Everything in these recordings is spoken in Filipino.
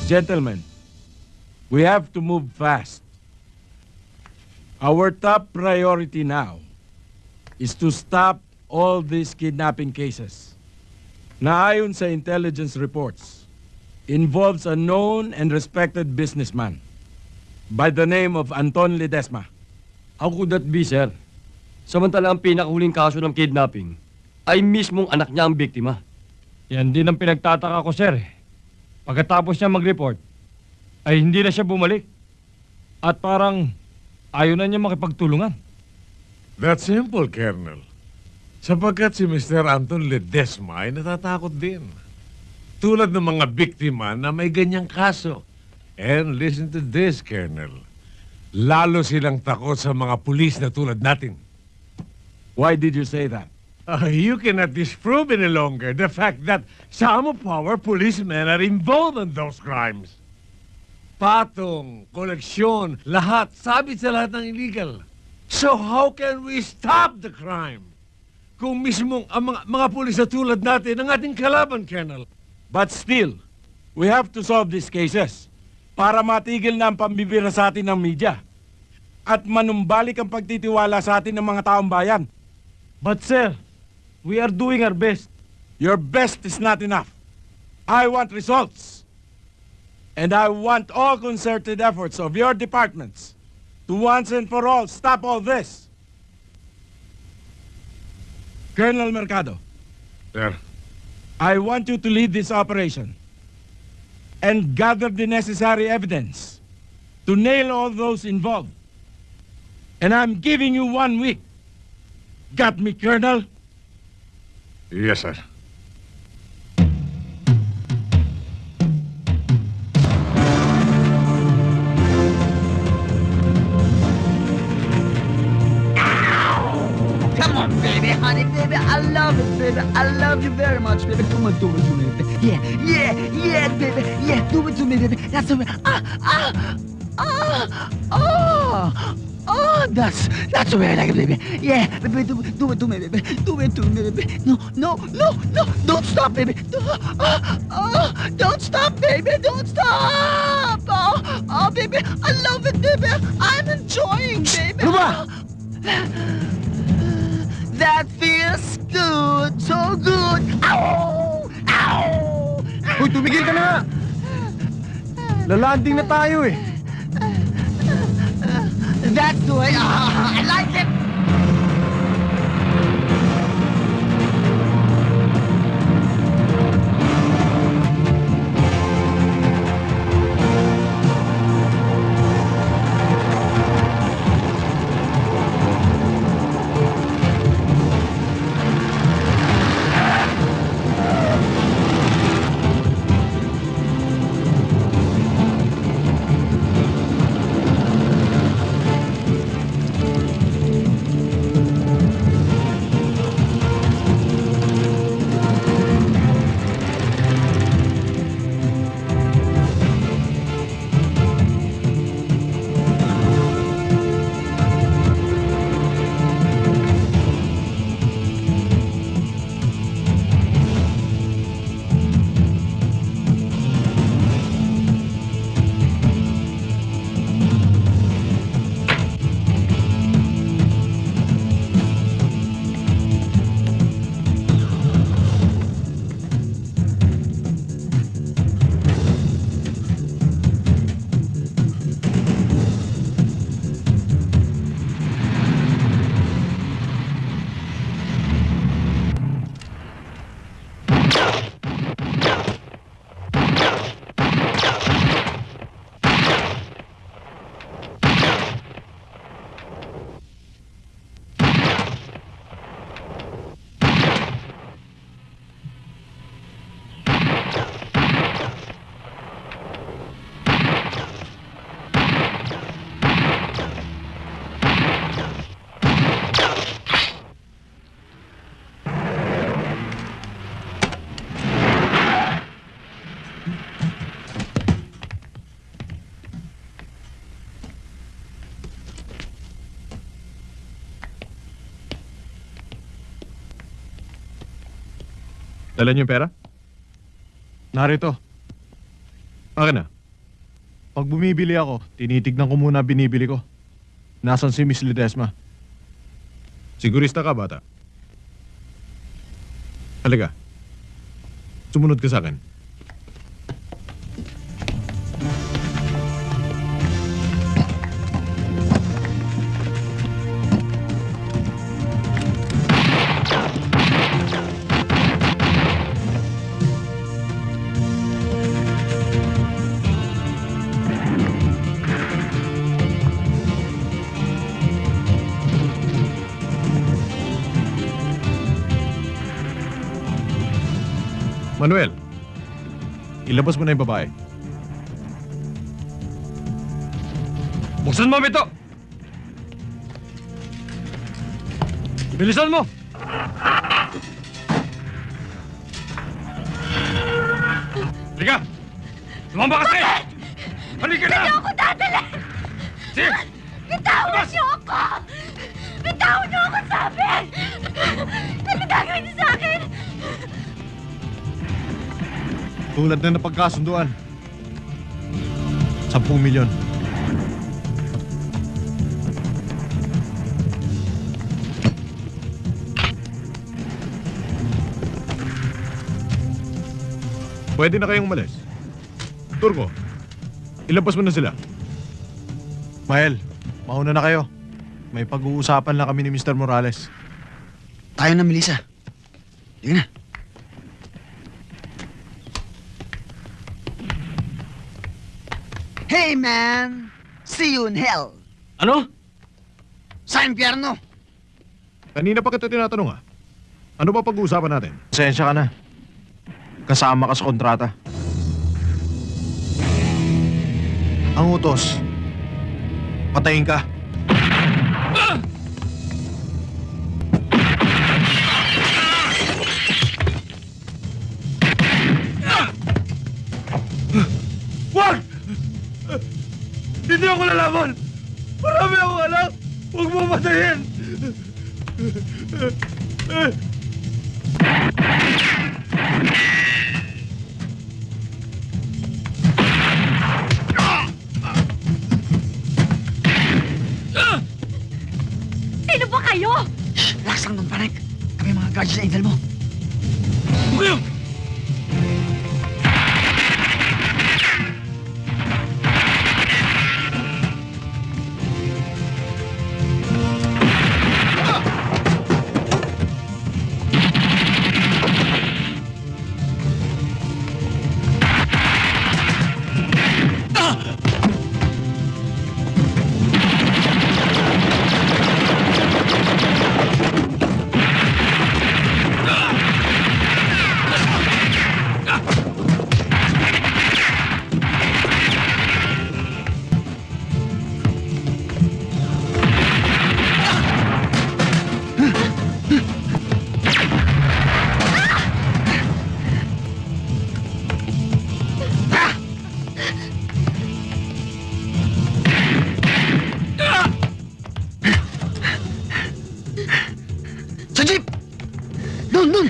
Gentlemen, we have to move fast. Our top priority now is to stop all these kidnapping cases na ayon sa intelligence reports involves a known and respected businessman by the name of Anton Ledesma. How could that be, sir? Samantala ang pinakahuling kaso ng kidnapping ay mismong anak niya ang biktima. Yan din ang pinagtataka ko, sir. Pagkatapos niya mag-report, ay hindi na siya bumalik. At parang ayaw na niya makipagtulungan. That's simple, Colonel. Sapagkat si Mr. Anton Ledesma ay natatakot din. Tulad ng mga biktima na may ganyang kaso. And listen to this, Colonel. Lalo silang takot sa mga pulis na tulad natin. Why did you say that? You cannot disprove any longer the fact that some of our policemen are involved in those crimes. Patong, koleksyon, lahat, sabit sa lahat ng illegal. So how can we stop the crime? Kung mismong ang mga pulis na tulad natin ang ating kalaban, Colonel. But still, we have to solve these cases para matigil na ang pambibira sa atin ng media at manumbalik ang pagtitiwala sa atin ng mga taong bayan. But sir, we are doing our best. Your best is not enough. I want results. And I want all concerted efforts of your departments to once and for all stop all this. Colonel Mercado. Sir. I want you to lead this operation and gather the necessary evidence to nail all those involved. And I'm giving you 1 week. Got me, Colonel? Yes, sir. Come on, baby, honey, baby, I love it, baby. I love you very much, baby. Come on, do it to me, baby. Yeah, baby. Yeah, do it to me, baby. That's the way. That's the way I like it, baby. Yeah, baby, do it to me, baby. Do it to me, baby. No. Don't stop, baby. Don't stop, baby. Don't stop. Oh, baby, I love it, baby. I'm enjoying, baby. Ano ba? That feels good, so good. Ow! Ow! Uy, tumigil ka na nga! Lalanding na tayo eh. That's the way. I like it. Dala niyo yung pera? Narito. Akin na. Pag bumibili ako, tinitignan ko muna binibili ko. Nasaan si Miss Ledesma? Sigurista ka, bata? Halika. Sumunod ka sa akin. Manuel, ilabas mo na yung babae. Buksan mo, Bito! Bilisan mo! Halika! Sumamba kasi! Halika na! Hindi ako dadali! Sige! Bitawan niyo ako! Bitawan niyo ako, sabi! Ano gagawin niyo sa akin? Tulad na napagkasunduan. 10 milyon. Pwede na kayong umalis. Turco, ilabas mo na sila. Mael, mauna na kayo. May pag-uusapan lang kami ni Mr. Morales. Tayo na, Melissa. Sige na. Hey, man! See you in hell! Ano? Sa impyerno! Kanina pa kita tinatanong ah. Ano ba pag-uusapan natin? Pasensya ka na. Kasama ka sa kontrata. Ang utos, patayin ka. Wag! Hindi ako lalaban! Marami akong anak! Huwag mo patayin! Sino ba kayo? Shh! Relax lang, Don Panek. Kami mga guardians na angel mo. Bukayo! Sa jeep! Doon, doon!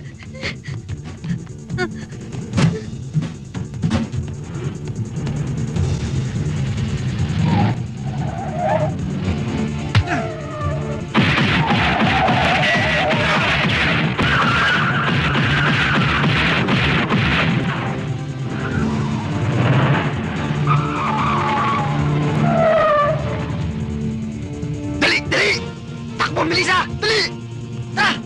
Dali! Dali! Takbo, Melissa! Dali! Tara!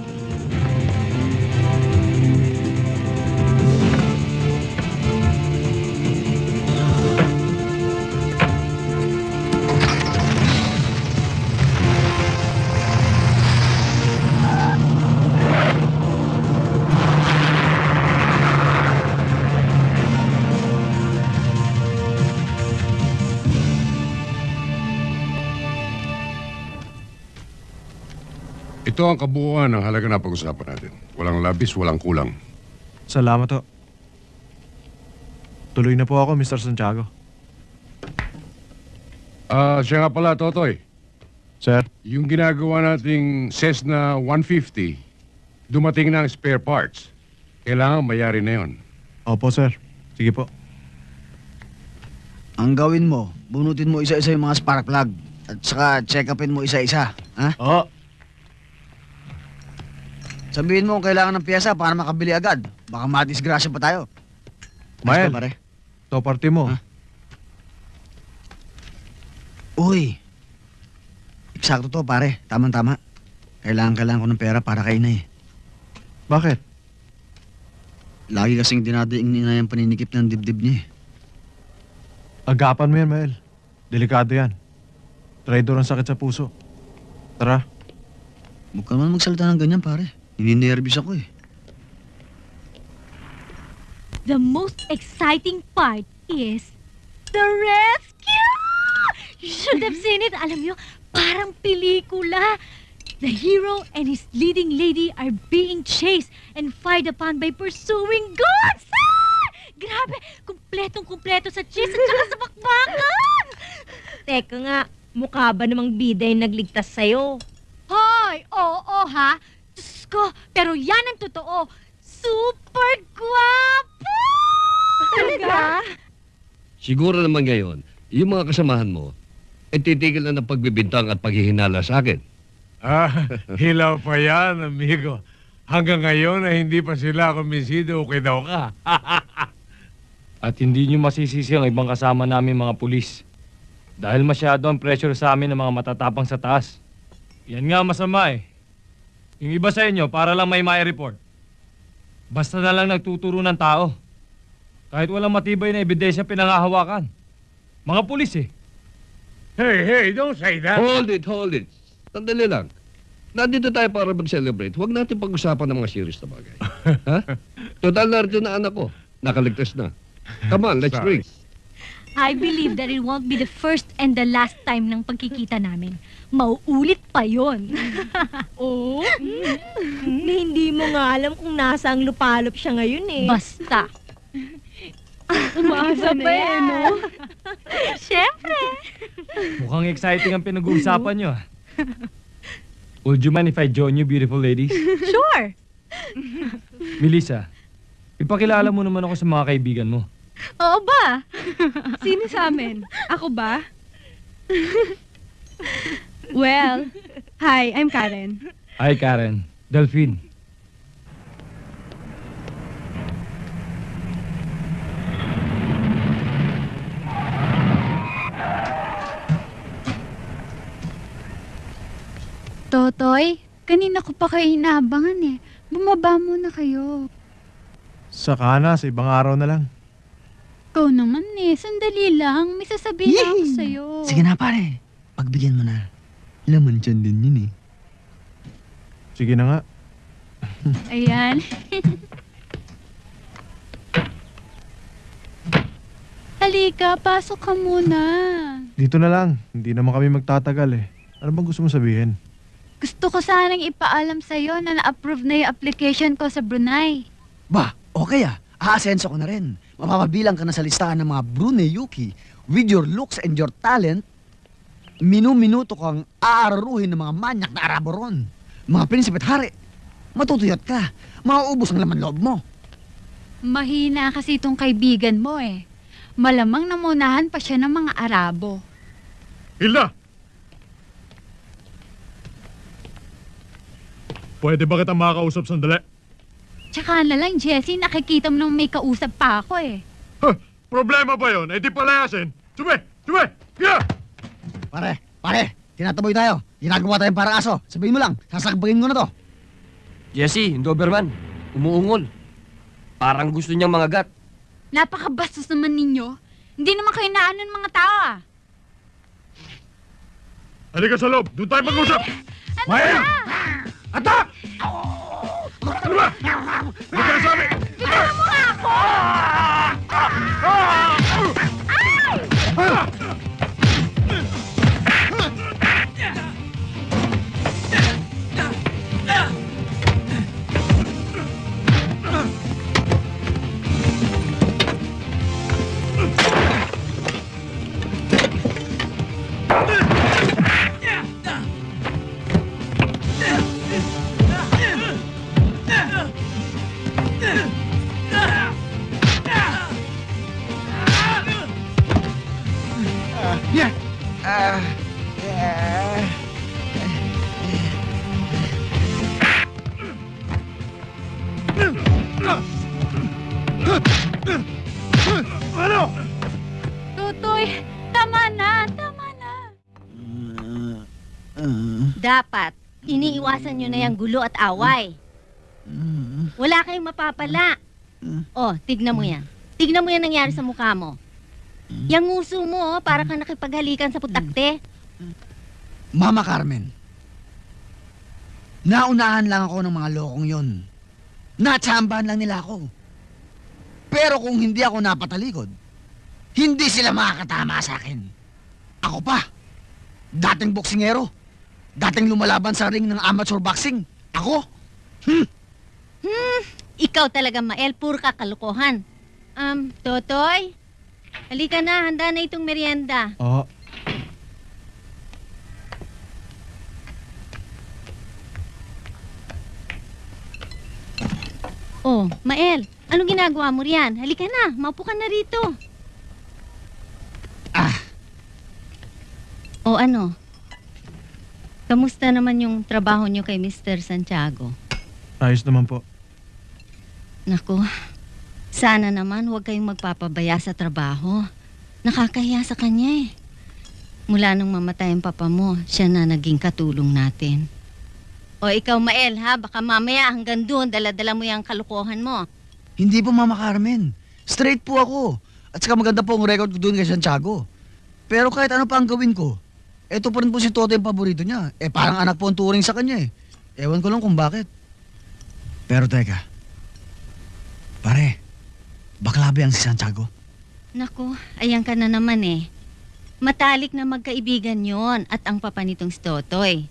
Ito ang kabuuan ng halaga na pag-usapan natin. Walang labis, walang kulang. Salamat ho. Tuloy na po ako, Mr. Santiago. Siya nga pala, Totoy. Sir? Yung ginagawa nating Cessna 150, dumating na ang spare parts. Kailangan mayari na yon. Opo, sir. Sige po. Ang gawin mo, bunutin mo isa-isa yung mga spark plug. At saka check upin mo isa-isa. Ha? Oo. Sabihin mo kung kailangan ng piyesa para makabili agad. Baka madisgrasya pa tayo. Mael, Ayos ka, pare? ito party mo. Ha? Uy. Eksakto to, pare. Tama-tama. Kailangan ko ng pera para kay Inay. Bakit? Lagi kasing dinadaing ni Inay ang paninikip ng dibdib niya. Agapan mo yan, Mael. Delikado yan. Traidor ang sakit sa puso. Tara. Huwag ka naman magsalita ng ganyan, pare. Nininervous ako eh. The most exciting part is the rescue! You should have seen it. Alam nyo, parang pelikula. The hero and his leading lady are being chased and fired upon by pursuing guards! Ah! Grabe! Kumpletong-kumpleto sa chase at saka sa bakbakan! Teka nga, mukha ba namang bida yung nagligtas sa'yo? Hoy! Oo ha? Diyos ko, pero yan ang totoo. Super guwapo! Talaga? Siguro naman ngayon, yung mga kasamahan mo, titigil na ng pagbibintang at paghihinala sa akin. Hilaw pa yan, amigo. Hanggang ngayon ay hindi pa sila kumbinsido okay daw ka. At hindi nyo masisisi ang ibang kasama namin mga pulis. Dahil masyado ang pressure sa amin ng mga matatapang sa taas. Yan nga masama eh. Yung iba sa inyo, para lang may report. Basta na lang nagtuturo ng tao. Kahit walang matibay na ebidensya pinangahawakan. Mga pulis eh. Hey, don't say that. Hold it. Sandali lang. Nandito tayo para mag-celebrate. Huwag natin pag-usapan ng mga serious na bagay. Ha? Total narito na anak ko. Nakaligtas na. Come on, let's drink. I believe that it won't be the first and the last time ng pagkikita namin. Mauulit pa yon. Oo. Hindi mo nga alam kung nasa ang lupalop siya ngayon eh. Basta. Umaasa pa eh, no? Siyempre. Mukhang exciting ang pinag-uusapan nyo. Would you mind if I join you, beautiful ladies? Sure. Melissa, ipakilala mo naman ako sa mga kaibigan mo. Oo ba? Sino sa amin? Ako ba? Well, hi, I'm Karen. Hi, Karen. Delphine. Totoy, kanina ko pa kayo inaabangan eh. Bumaba muna kayo. Saka na, sa ibang araw na lang. Ikaw naman eh, sandali lang. May sasabihin na ako sa'yo. Sige na, pare. Pagbigyan mo na. Laman dyan din yun eh. Sige na nga. Ayan. Halika, pasok ka muna. Dito na lang. Hindi naman kami magtatagal eh. Ano bang gusto mo sabihin? Gusto ko sanang ipaalam sa'yo na na-approve na yung application ko sa Brunei. Ba, okay ah. Aasenso ko na rin. Mapapabilang ka na sa listahan ng mga Brunei Yuki. With your looks and your talent, minu-minuto kang aararuhin ng mga manyak na Arabo ron. Mga prinsipe at hari. Matutuyot ka. Mauubos ang laman loob mo. Mahina kasi itong kaibigan mo eh. Malamang namunahan pa siya ng mga Arabo. Hilda! Pwede ba kita makakausap sandali? Tsaka na lang, Jessie, nakikita mo nang may kausap pa ako eh. Huh, problema ba yun? Eh di palayasin. Sume! Yeah! Pare, tinataboy tayo. Ginagawa tayong parang aso. Sabihin mo lang, sasakbagin ko na to. Jesse, yung Doberman, umuungol. Parang gusto niyang mangagat. Napakabastos naman ninyo. Hindi naman kayo naanon mga tao ah. Halika sa loob. Doon tayo mag-usap. Maya! Atak! Ano ba? Ano ka nasabi? Bigyan mo nga ako! Ano? Tutoy, tama na, tama na. Dapat, iniiwasan nyo na yung gulo at away. Wala kayong mapapala. Oh, tignan mo yan. Tignan mo yan nangyari sa mukha mo. Yang nguso mo, para kang nakipaghalikan sa putakte. Mama Carmen, naunahan lang ako ng mga lokong yon. Natsambahan lang nila ako. Pero kung hindi ako napatalikod, hindi sila makakatama sa akin. Ako pa, dating boksingero, dating lumalaban sa ring ng amateur boxing. Ako? Ikaw talaga, Mael, puro ka kalokohan. Totoy, halika na, handa na itong merienda. Oo. Oh, Mael, anong ginagawa mo riyan? Halika na, maupo ka na rito. O ano? Kamusta naman yung trabaho nyo kay Mr. Santiago? Ayos naman po. Naku, sana naman huwag kayong magpapabaya sa trabaho. Nakakahiya sa kanya eh. Mula nung mamatay ang papa mo, siya na naging katulong natin. O ikaw, Mael, ha? Baka mamaya hanggang doon, dala-dala mo yung kalukuhan mo. Hindi po, Mama Carmen. Straight po ako. At saka maganda po ang record ko doon kay Santiago. Pero kahit ano pa ang gawin ko, eto pa rin po si Toto yung paborito niya. Eh parang anak po ang turing sa kanya eh. Ewan ko lang kung bakit. Pero teka. Pare, bakla ba yan si Santiago? Naku, ayan ka na naman eh. Matalik na magkaibigan yon at ang papa nitong si Totoy.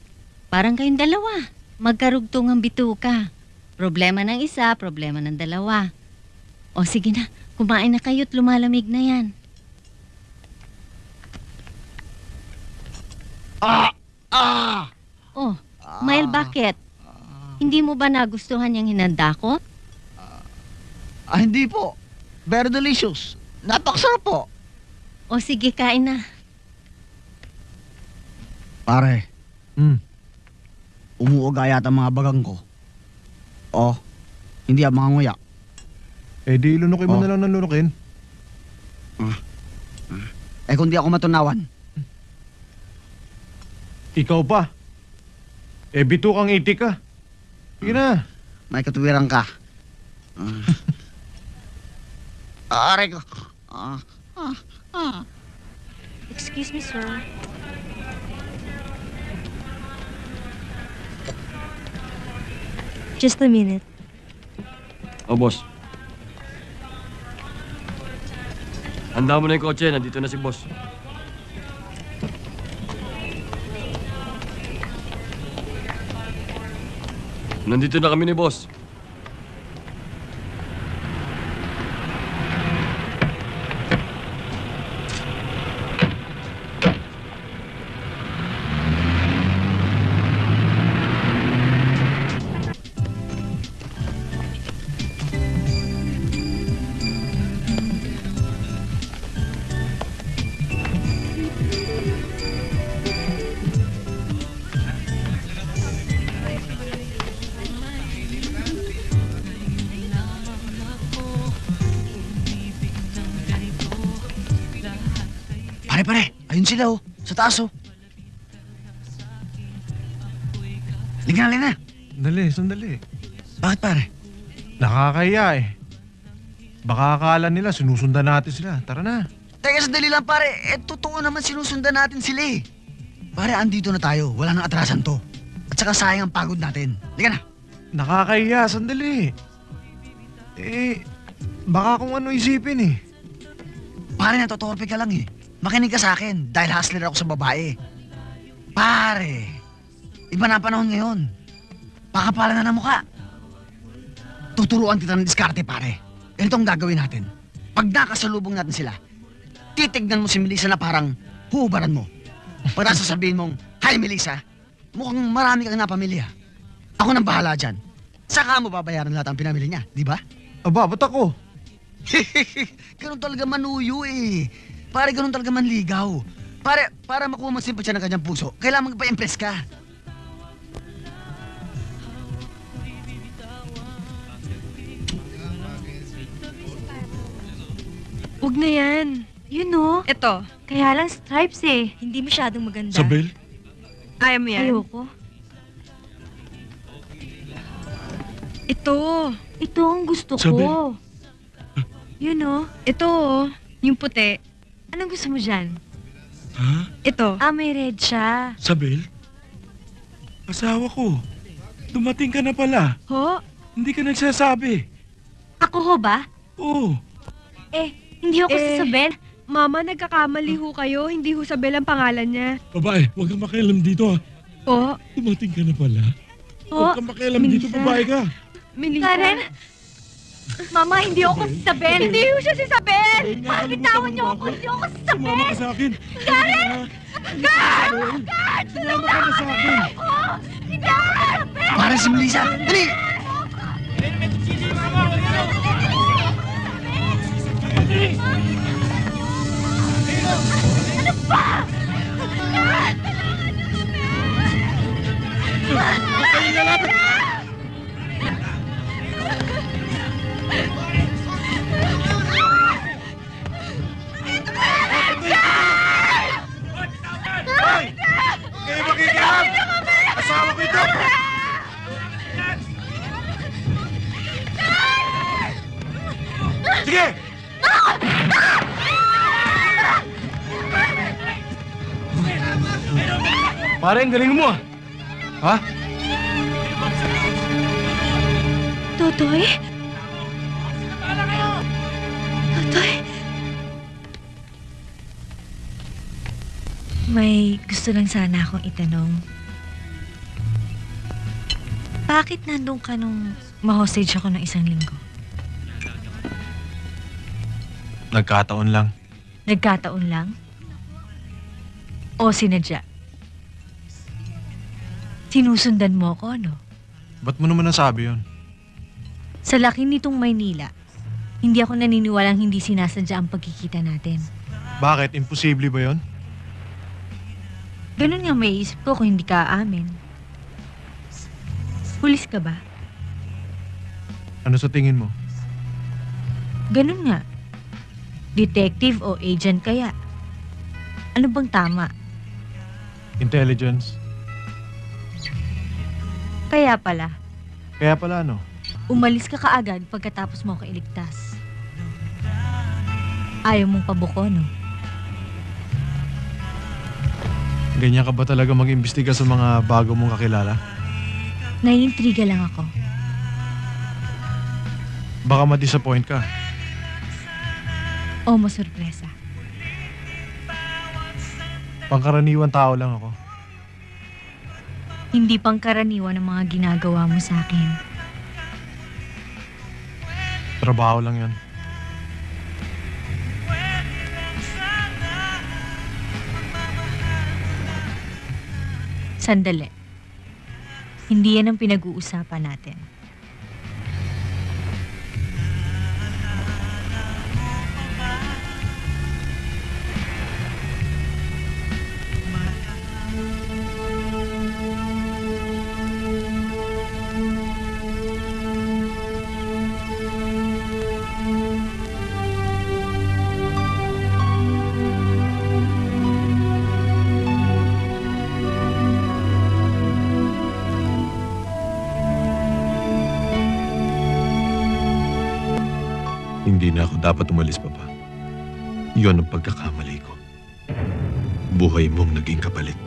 Parang kayong dalawa. Magkarugtong ang bituka. Problema ng isa, problema ng dalawa. O sige na, kumain na kayo't lumalamig na yan. Oh, Mael, bakit? Hindi mo ba nagustuhan yung hinanda ko? Hindi po. Very delicious. Napakasarap po. O sige, kain na. Pare. Umuuga yata mga bagang ko. Oh, hindi ang mga nguya. Eh di lunukin mo na lang ng lunukin. Eh kung di ako matunawan. Ikaw pa. Eh bitukang 80 ka. Sige na. May katuwiran ka. Aray ko. Excuse me, sir. Just a minute. Oh, boss. Handa mo na yung kotse. Nandito na si boss. Nandito na kami ni boss. Pare, ayun sila oh, sa taas oh. Halika na. Sandali. Bakit pare? Nakakahiya eh. Baka akala nila sinusundan natin sila. Tara na. Teka, sandali lang pare. Eh, totoo naman sinusundan natin sila eh. Pare, andito na tayo. Wala nang atrasan to. At saka sayang ang pagod natin. Halika na. Nakakahiya, sandali. Eh, baka kung ano isipin eh. Pare, natotorpe ka lang eh. Makinig ka sa akin dahil hustler ako sa babae. Pare, iba na panahon ngayon. Pakapala na ng mukha. Tuturuan kita ng diskarte, pare. Ganito ang gagawin natin. Pag nakasalubong natin sila, titignan mo si Melissa na parang huubaran mo. Pagkatapos sasabihin mong, "Hi, Melissa, mukhang marami kang napamilya. Ako nang bahala dyan." Saka mo babayaran lahat ang pinamili niya, di ba? Aba, ba't ako? Ganun talaga manuyo eh. Pare, ganun talaga manligaw. Para makuha mo simpatsya ng kanyang puso, kailangan magpa-impress ka. Huwag na yan. You know, Ito, kaya lang stripes eh. hindi masyadong maganda. Sabel? Ayaw mo yan? Ayoko. Ito. Ito ang gusto Sabel? ko. You know, Ito, yung puti. anong gusto mo dyan? Ha? Ito. May red siya. Sabel? Asawa ko. Dumating ka na pala. Ho? Hindi ka nagsasabi. Ako ho ba? Oo. Hindi ako si Sabel. Mama, nagkakamali ho kayo. Hindi ho Sabel ang pangalan niya. Babae, huwag kang makialam dito ha. Po, Dumating ka na pala. Ho? Huwag kang makialam dito, Melissa. babae ka. Melissa. Karen? Mama, hindi ako si Sabel. Hindi ho siya si Sabel! Bitawan niyo ako. Hindi ako si Sumama Sabel. ka sa akin. Karen! Karen! Tulungan Sumama ka na sa akin. ako! Hindi ako si Sabel! Para si Melissa! Dali! Kayo makikialam! Asawa ko ito! Sige! Pare, ang galing mo ah. Ha? Totoy? Totoy? May gusto lang sana akong itanong. Bakit nandun ka nung ma-hostage ako ng 1 linggo? Nagkataon lang. Nagkataon lang? O sinadya? Sinusundan mo ako, ano? Ba't mo naman nasabi yun? Sa laki nitong Maynila, hindi ako naniniwalang hindi sinasadya ang pagkikita natin. Bakit? Imposible ba yun? Ganun nga may isip ko kung hindi ka aamin. Pulis ka ba? Ano sa tingin mo? Ganun nga. Detective o agent kaya? Ano bang tama? Intelligence? Kaya pala, Kaya pala ano? umalis ka kaagad pagkatapos mo ako iligtas. Ayaw mong pabuko, no? Ganyan ka ba talaga mag-imbestiga sa mga bago mong kakilala? Naiintriga lang ako. Baka ma-disappoint ka. O masurpresa. Pangkaraniwan tao lang ako. Hindi pangkaraniwan ang mga ginagawa mo sa akin. Trabaho lang yan. Sandali. Hindi yan ang pinag-uusapan natin. Hindi na ako dapat umalis, Papa. Iyon ang pagkakamali ko. Buhay mong naging kapalit.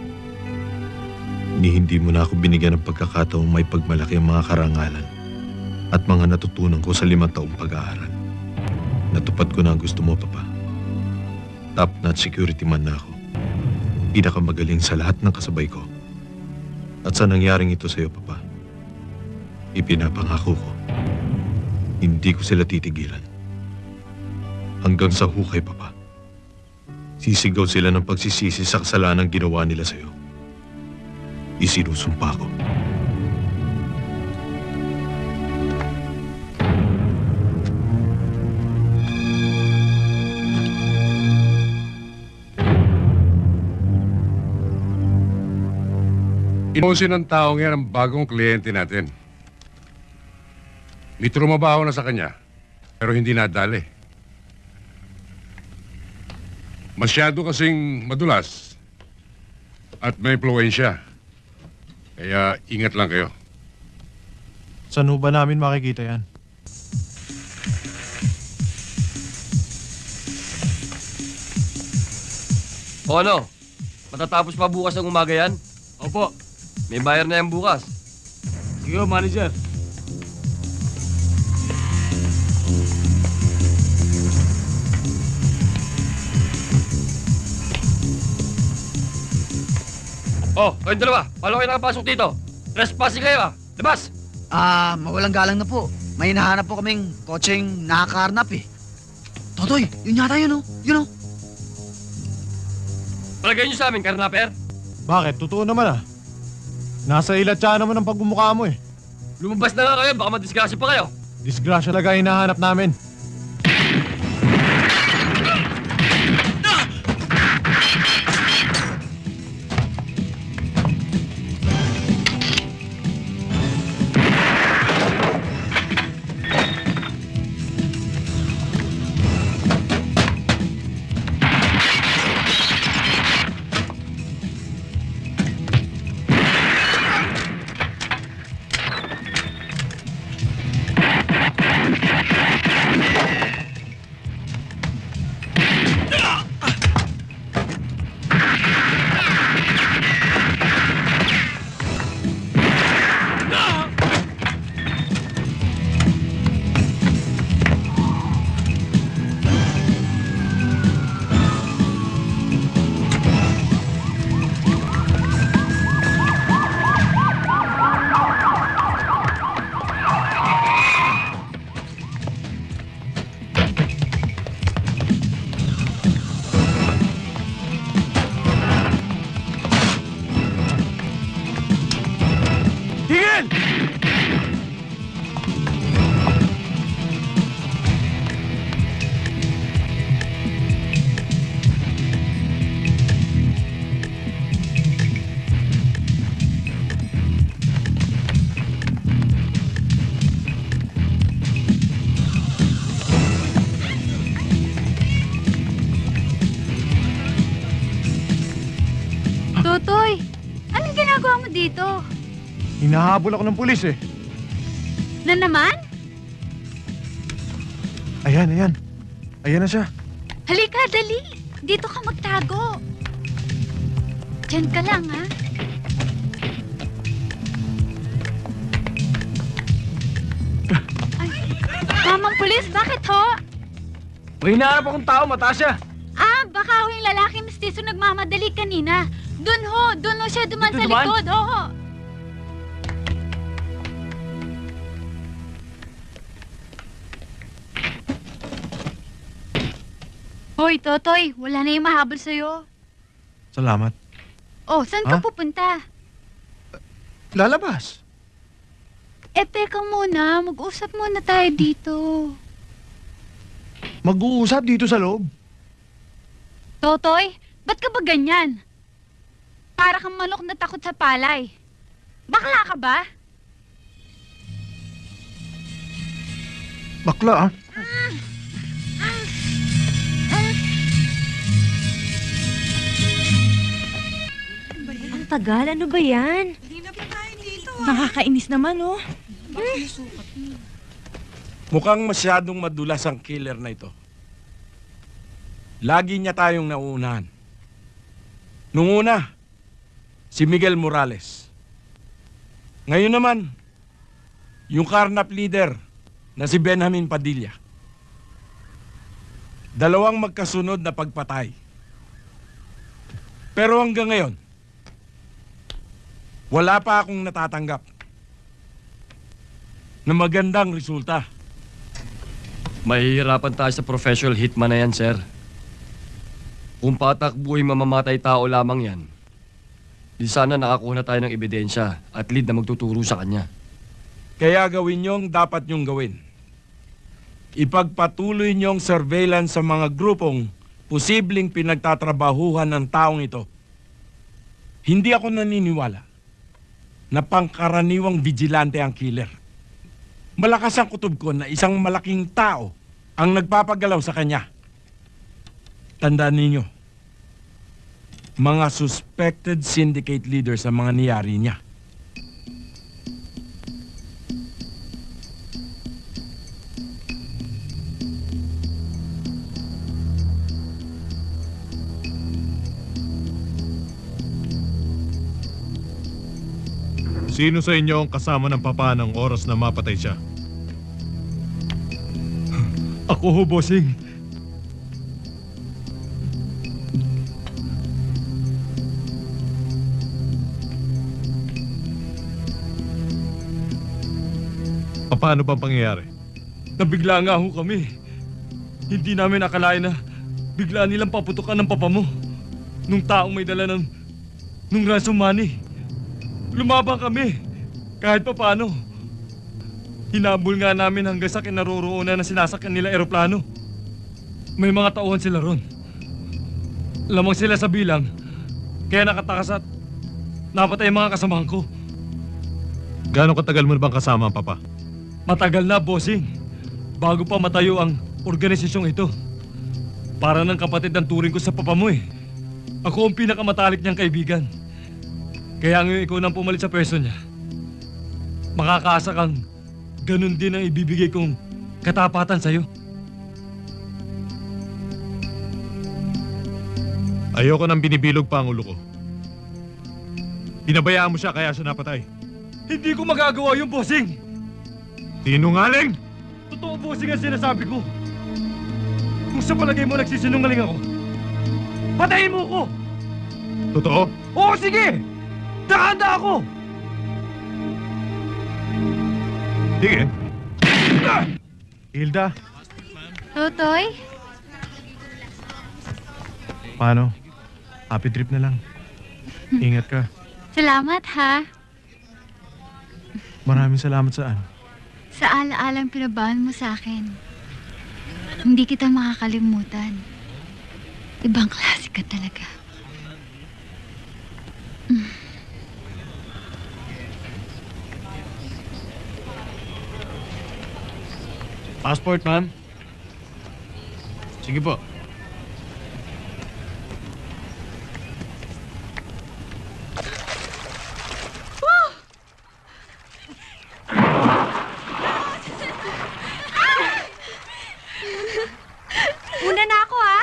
Hindi mo na ako binigyan ng pagkakataong may pagmalaki ang mga karangalan at mga natutunan ko sa 5 taong pag-aaral. Natupad ko na ang gusto mo, Papa. Top-notch security man na ako. Pinakamagaling sa lahat ng kasabay ko. At sa nangyaring ito sa'yo, Papa, ipinapangako ko, hindi ko sila titigilan. Hanggang sa hukay, Papa. Sisigaw sila ng pagsisisi sa kasalanang ginawa nila sa'yo. Isinusumpa ko. Inusin ng taong yan ang bagong kliyente natin. May trumabaho na sa kanya, pero hindi nadali. Masyado kasing madulas at may impluwensya. Kaya ingat lang kayo. Saan ho ba namin makikita yan? O ano? Matatapos pa bukas ng umaga yan? Opo. May bayar na yan bukas. Sige, manager. Oh, kayong dalawa, paano kayo nakapasok dito? Trespassing kayo ah! Labas! Mawalang galang na po. May hinahanap po kaming kotseng nakakarnap eh. Totoy, yun yata yun oh. Yun oh. Palagay nyo sa amin, karnaper? Bakit? Totoo naman ah. Nasa ilatsa naman ang pagmumukha mo eh. Lumabas na nga kayo, baka madisgrasya pa kayo. Disgrasya talaga hinahanap namin. Totoy, anong ginagawa mo dito? Hinahabol ako ng pulis eh. Na naman? Ayan, ayan. Ayan na siya. Halika, dali. Dito ka magtago. Diyan ka lang, ha? Ay, mamang pulis, bakit ho? May hinahanap akong tao, Matasha. Baka ho yung lalaki mistiso nagmamadali kanina. Doon ho siya duman Dito sa duman? likod, oho. Hoy, Totoy, wala na yung mahabol sa'yo. Salamat. Oh, saan ka pupunta? Lalabas. Teka muna, mag-usap muna tayo dito. Mag-uusap dito sa loob. Totoy, ba't ka ba ganyan? Para kang manok na takot sa palay. Bakla ka ba? Bakla ah. Ang tagal, ano ba yan? Nakakainis naman, oh. Mukhang masyadong madulas ang killer na ito. Lagi niya tayong nauunahan. Nung una, si Miguel Morales. Ngayon naman, yung carnap leader na si Benjamin Padilla. Dalawang magkasunod na pagpatay. Pero hanggang ngayon, wala pa akong natatanggap na magandang resulta. Mahihirapan tayo sa professional hitman na yan, sir. Kung patakbuhin mamamatay tao lamang yan, di sana nakakuha na tayo ng ebidensya at lead na magtuturo sa kanya. Kaya gawin yung dapat nyong gawin. Ipagpatuloy niyong surveillance sa mga grupong posibleng pinagtatrabahuhan ng taong ito. Hindi ako naniniwala na pangkaraniwang vigilante ang killer. Malakas ang kutob ko na isang malaking tao ang nagpapagalaw sa kanya. Tandaan ninyo, mga suspected syndicate leaders ang mga niyari niya. Sino sa inyo ang kasama ng papa ng oras na mapatay siya? Ako ho, bossing. Paano bang pangyayari? Nabigla nga ho kami. Hindi namin akalain na bigla nilang paputukan ng papa mo. Nung taong may dala nung ransom money. Lumabang kami. Kahit pa paano. Hinabol nga namin hanggang sa kinaroroonan na sinasakyan nila eroplano. May mga tauhan sila ron. Lamang sila sa bilang. Kaya nakatakas at napatay ang mga kasamahan ko. Gaano katagal mo na bang kasama ang papa? Matagal na, bossing. Bago pa matayo ang organisasyong ito. Para ng kapatid ng turing ko sa papa mo eh. Ako ang pinakamatalik niyang kaibigan. Kaya ngayon ikaw nang pumalit sa pwesto niya. Makakaasa kang ganun din ang ibibigay kong katapatan sa'yo. Ayoko nang binibilog pa ang ulo ko. Pinabayaan mo siya kaya siya napatay. Hindi ko magagawa yung bossing! Sinungaling! Totoo, bossing, ang sinasabi ko. Kung sa palagay mo nagsisinungaling ako, patayin mo ko! Totoo? Oo, sige! Nakahanda ako! Sige. Hilda, Totoy? paano? Happy trip na lang. Ingat ka. Salamat ha. Maraming salamat saan? Sa alaalang pinabahan mo sa akin. Hindi kita makakalimutan. Ibang klase ka talaga. Passport, ma'am. Sige po. Una na ako, ha?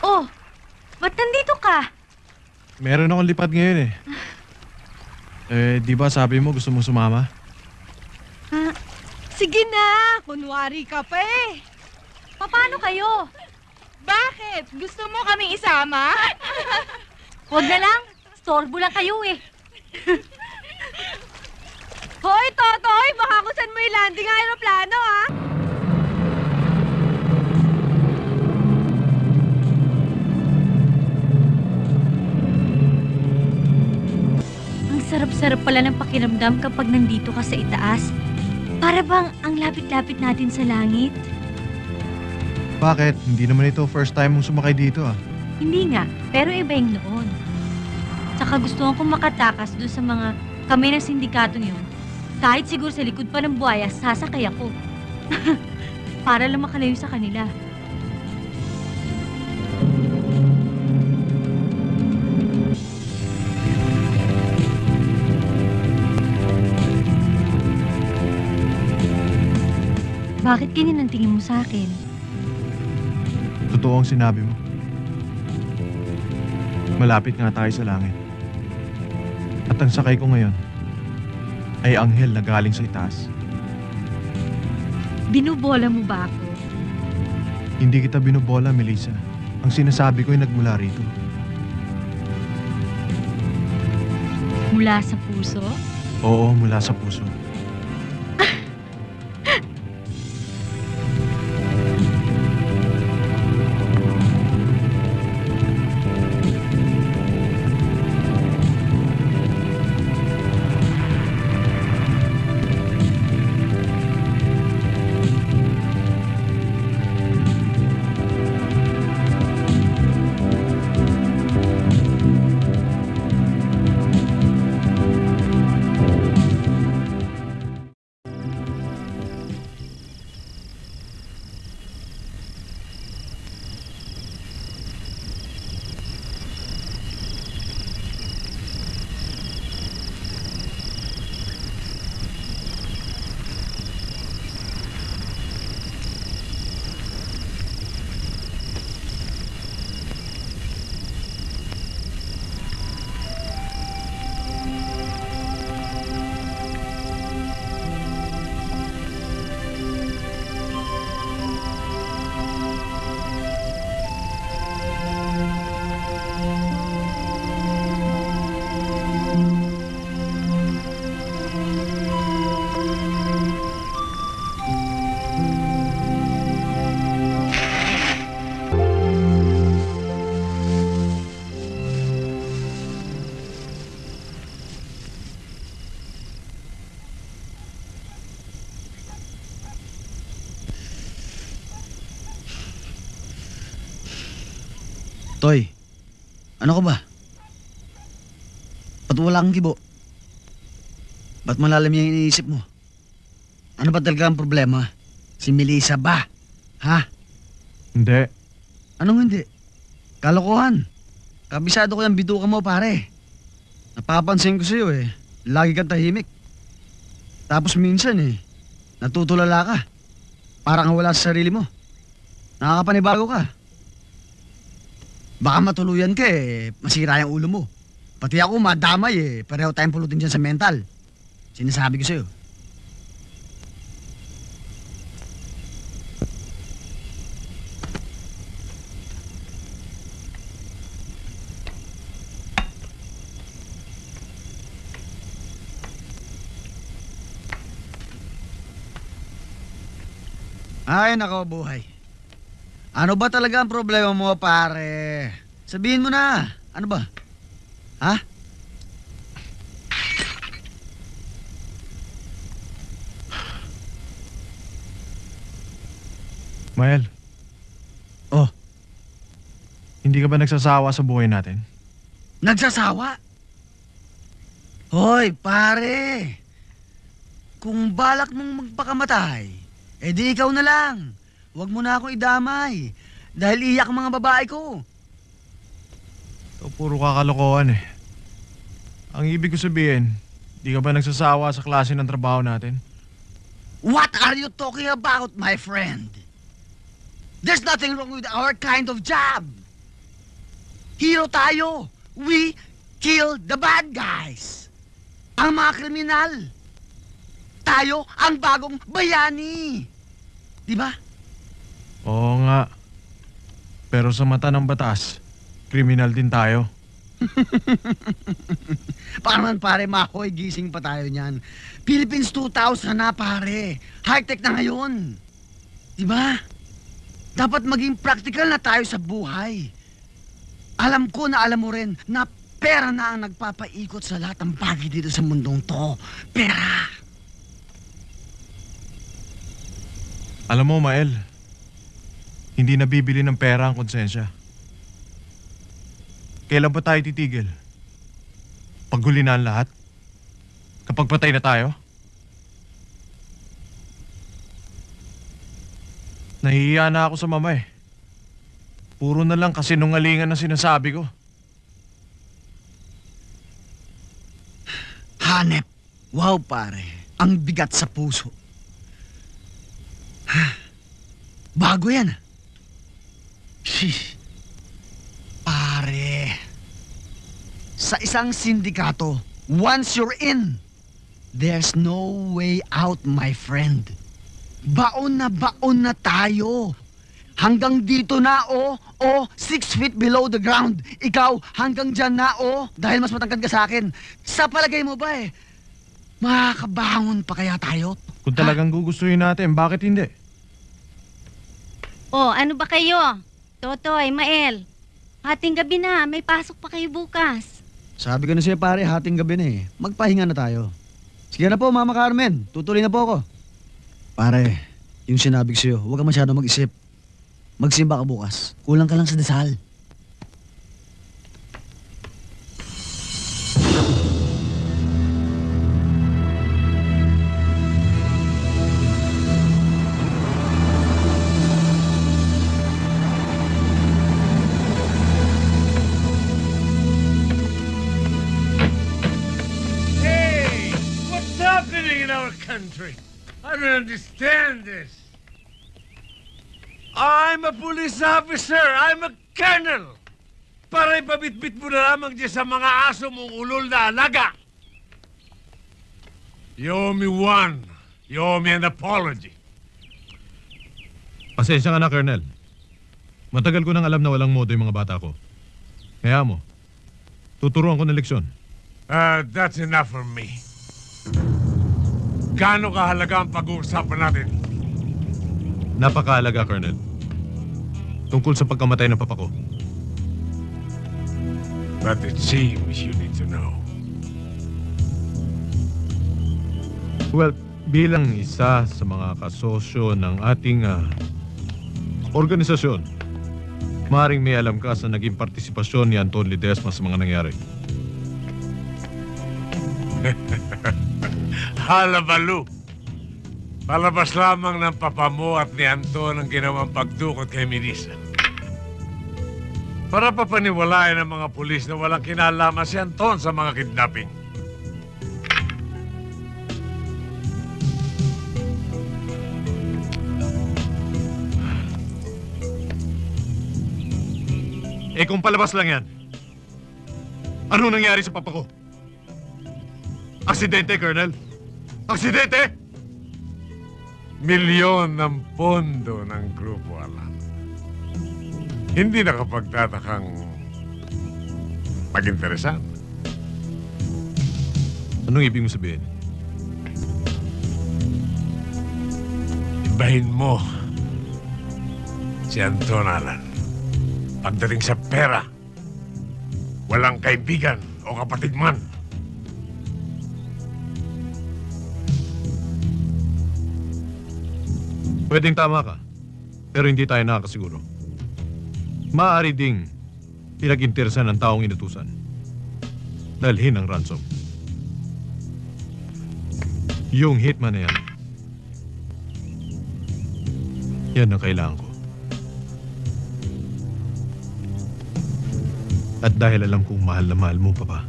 Oh, ba't nandito ka? Meron akong lipad ngayon eh. Di ba sabi mo gusto mong sumama? Sige na! Kunwari ka pa eh! Paano kayo? Bakit? Gusto mo kaming isama? Huwag na lang. Storbo lang kayo eh. Hoy, Totoy! Baka kung saan mo i-landing ang aeroplano, ha? Ang sarap-sarap pala ng pakiramdam kapag nandito ka sa itaas. Para bang ang lapit-lapit natin sa langit? Bakit? Hindi naman ito first time mong sumakay dito ah. Hindi nga, pero iba yung noon. Tsaka gusto kong makatakas doon sa mga kamay ng sindikatong yun. Kahit siguro sa likod pa ng buhaya, sasakay ako. Para lang makalayo sa kanila. Bakit ganyan ang tingin mo sa akin? Totoo ang sinabi mo. Malapit nga tayo sa langit. At ang sakay ko ngayon ay anghel na galing sa itaas. Binubola mo ba ako? Hindi kita binubola, Melissa. Ang sinasabi ko ay nagmula rito. Mula sa puso? Oo, mula sa puso. Toy, ano ka ba? Ba't wala kang kibo? Ba't malalim yung iniisip mo? Ano ba talaga ang problema? Si Melissa ba? Ha? Hindi. Anong hindi? Kalokohan. Kabisado ko yung bituka mo, pare. Napapansin ko sa'yo eh. Lagi kang tahimik. Tapos minsan natutulala ka. Parang wala sa sarili mo. Nakakapanibago ka. Baka matuluyan ka masira yung ulo mo. Pati ako madamay pareho tayong pulutin dyan sa mental. Sinasabi ko sa'yo. Ay, nako buhay. Ano ba talaga ang problema mo, pare? Sabihin mo na. Ano ba? Ha? Mael. Oh. Hindi ka ba nagsasawa sa buhay natin? Nagsasawa? Hoy, pare. Kung balak mong magpakamatay, di ikaw na lang. Huwag mo na akong idamay. Dahil iyak ang mga babae ko. Ito puro kakalokohan Ang ibig ko sabihin, di ka ba nagsasawa sa klase ng trabaho natin? What are you talking about, my friend? There's nothing wrong with our kind of job. Hero tayo. We kill the bad guys. Ang mga kriminal. Tayo ang bagong bayani. Di ba? Oo nga. Pero sa mata ng batas, kriminal din tayo. Parang pare, makoy, gising pa tayo niyan. Philippines 2000 na pare. High-tech na ngayon. Di ba? Dapat maging practical na tayo sa buhay. Alam ko na alam mo rin na pera na ang nagpapaikot sa lahat ng bagay dito sa mundong to. Pera! Alam mo, Mael, hindi nabibili ng pera ang konsensya. Kailan pa tayo titigil? Pag huli na ang lahat? Kapag patay na tayo? Nahihiya na ako sa mama Puro na lang kasinungalingan ang sinasabi ko. Hanep. Wow, pare. Ang bigat sa puso. Bago yan. Sheesh. Pare. Sa isang sindikato, once you're in, there's no way out, my friend. Baon na tayo. Hanggang dito na, 6 feet below the ground. Ikaw, hanggang dyan na, dahil mas matangkad ka sa akin. Sa palagay mo ba makakabangon pa kaya tayo? Kung talagang gugustuhin natin, bakit hindi? Ano ba kayo? Totoy, Mael. Hating gabi na, may pasok pa kayo bukas. Sabi ko na siya pare, hating gabi na Magpahinga na tayo. Sige na po, Mama Carmen. Tutuloy na po ako. Pare, yung sinabi ko sa'yo, huwag ka masyado mag-isip. Magsimba ka bukas. Kulang ka lang sa dasal. Hey! What's happening in our country? I don't understand this. I'm a police officer. I'm a colonel. Para ipabitbit mo na lamang dyan sa mga aso mong ulol na alaga. You owe me one. You owe me an apology. Pasensya ka na, Colonel. Matagal ko nang alam na walang modo yung mga bata ko. Kaya mo, tuturuan ko ng leksyon. That's enough for me. Gaano kahalaga ang pag-uusapan natin? Napakahalaga, Colonel. Tungkol sa pagkamatay ng papa ko. But it seems you need to know. Well, bilang isa sa mga kasosyo ng ating organisasyon, Maring may alam ka sa naging partisipasyon ni Anton Ledesma sa mga nangyari. Halabalu! Palabas lamang ng papa mo at ni Anton ang ginawang pagdukot kay Melissa. Para papaniwalain ng mga pulis na walang kinalaman si Anton sa mga kidnapping. Eh kung palabas lang yan, ano nangyari sa papa ko? Aksidente, Colonel? Aksidente! Milyon ng pondo ng Grupo Alan. Hindi nakapagtatakang mag-interesan. Anong ibig mo sabihin? Ibahin mo si Anton Alan. Pagdating sa pera, walang kaibigan o kapatid man. Pwedeng tama ka, pero hindi tayo nakakasiguro. Maaari ding pinag-interesan ng taong inutusan. Dalhin ang ransom. Yung hitman na yan, yan ang kailangan ko. At dahil alam kong mahal na mahal mo, Papa,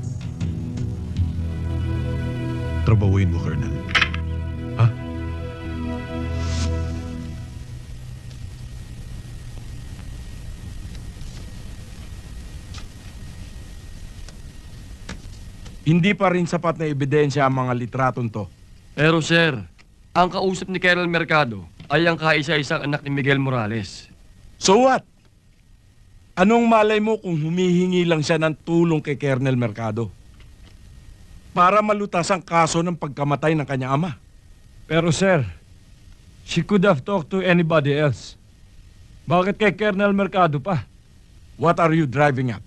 trabahuin mo, Colonel. Ha? Hindi pa rin sapat na ebidensya ang mga litratong to. Pero sir, ang kausap ni Colonel Mercado ay ang kaisa-isang anak ni Miguel Morales. So what? Anong malay mo kung humihingi lang siya ng tulong kay Colonel Mercado para malutas ang kaso ng pagkamatay ng kanyang ama? Pero sir, she could have talked to anybody else. Bakit kay Colonel Mercado pa? What are you driving at?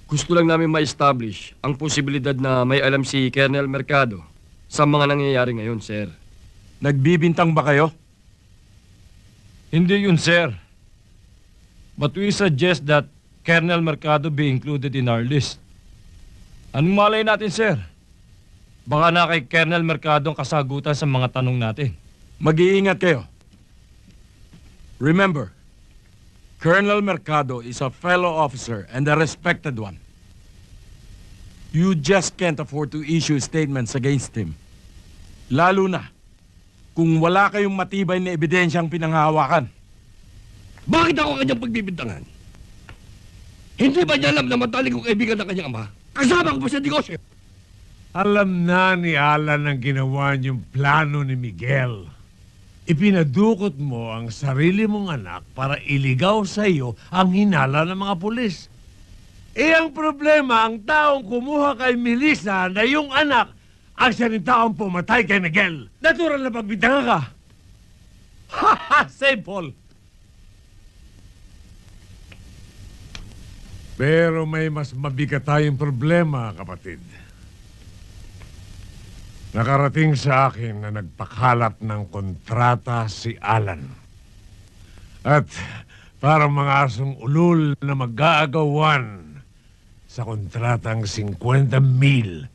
Gusto lang namin ma-establish ang posibilidad na may alam si Colonel Mercado sa mga nangyayari ngayon, sir. Nagbibintang ba kayo? Hindi yun, sir. But we suggest that Colonel Mercado be included in our list. Anong malay natin, sir? Baka na kay Colonel Mercado ang kasagutan sa mga tanong natin. Mag-iingat kayo. Remember, Colonel Mercado is a fellow officer and a respected one. You just can't afford to issue statements against him. Lalo na kung wala kayong matibay na ebidensyang pinanghahawakan. Bakit ako kanyang pagbibintangan? Hindi ba niya alam na matalik kong kaibigan ng kanyang ama? Kasama ko pa sa negosyo. Alam na ni Alan ang ginawa niyong plano ni Miguel. Ipinadukot mo ang sarili mong anak para iligaw sa iyo ang hinala ng mga pulis. Eh ang problema, ang taong kumuha kay Melissa na yung anak ang siya ng taong pumatay kay Miguel. Natural na pagbintanga ka. Ha! Simple! Pero may mas mabigat tayong problema, kapatid. Nakarating sa akin na nagpakalat ng kontrata si Alan. At parang mga asong ulul na mag-aagawan sa kontratang 50,000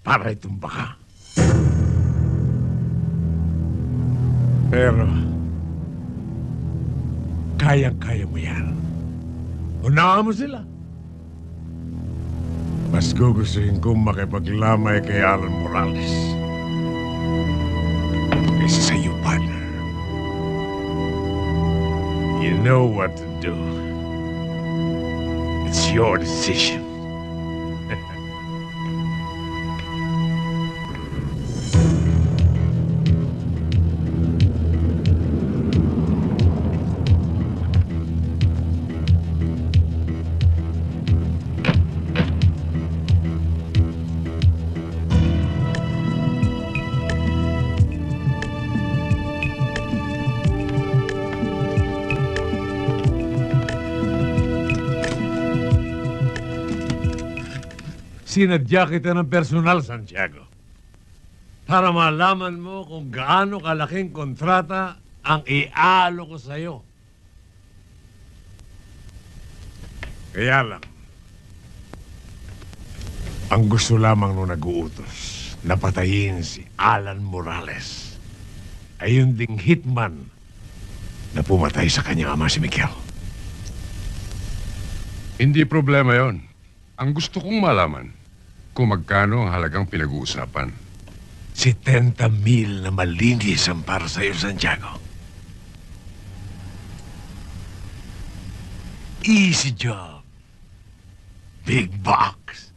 para itumba ka. Pero, kayang-kaya mo yan. Unahan mo sila. Mas gugustuhin kong makipaglamay kay Alan Morales. Kaysa sa iyo, partner. You know what to do. It's your decision. Sinadya kita ng personal, Santiago. Para malaman mo kung gaano kalaking kontrata ang ialo ko sa'yo. Kaya lang, ang gusto lamang nung nag-uutos na patayin si Alan Morales ay yung ding hitman na pumatay sa kanyang ama si Miguel. Hindi problema yon. Ang gusto kong malaman, kung magkano ang halagang pinag-uusapan. 70,000 na malinis ang para sa iyo, Santiago. Easy job. Big box.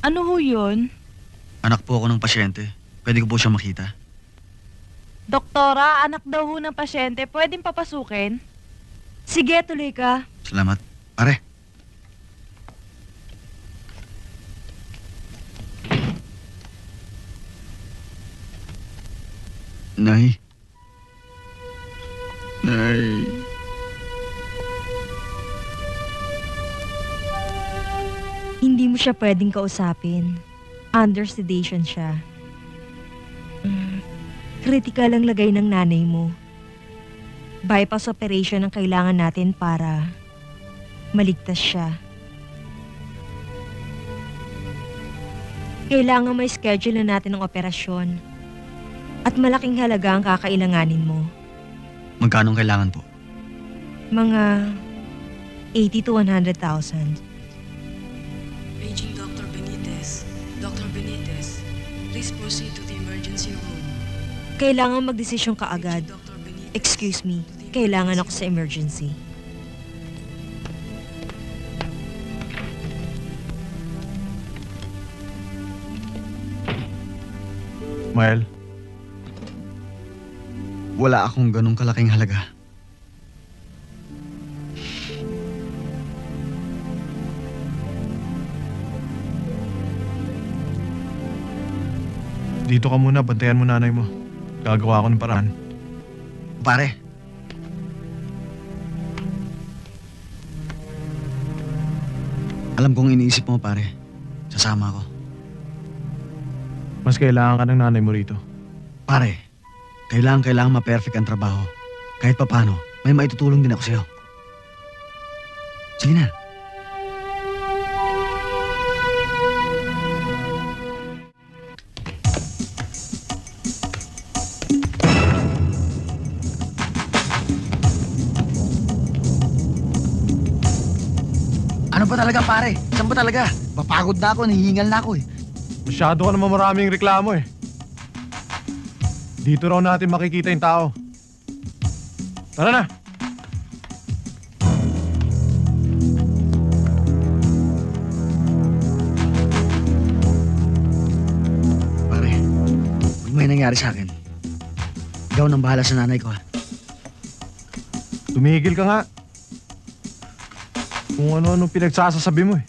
Ano ho yun? Anak po ako ng pasyente. Pwede ko po siya makita. Doktora, anak daw ho ng pasyente. Pwedeng papasukin? Sige, tuloy ka. Salamat. Pare. Nay. Nay. Hindi mo siya pwedeng kausapin. Under sedation siya. Critical ang lagay ng nanay mo. Bypass operation ang kailangan natin para maligtas siya. Kailangan may schedule na natin ng operasyon. At malaking halaga ang kakailanganin mo. Magkano ang kailangan po? Mga 80 to 100,000. Paging Dr. Benitez. Dr. Benitez, please proceed to the emergency room. Kailangan magdesisyon ka agad. Excuse me, kailangan ako sa emergency. Mael, wala akong ganong kalaking halaga. dito ka muna, bantayan mo nanay mo. Gagawa ako ng paraan. Pare. Alam kong iniisip mo, pare. Sasama ako. Mas kailangan ka ng nanay mo rito. Pare, kailangan ma-perfect ang trabaho. Kahit papano, may maitutulong din ako sa'yo. Sige na. Ano ba talaga, pare? Saan ba talaga? Mapagod na ako, nahihingal na ako eh. Masyado ka naman maraming reklamo eh. Dito raw natin makikita yung tao. Tara na! Pare, pag may nangyari sa akin, ikaw nang bahala sa nanay ko ha. Tumigil ka nga. Kung ano-ano pinagsasasabi mo eh.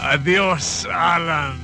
Adios, Alan.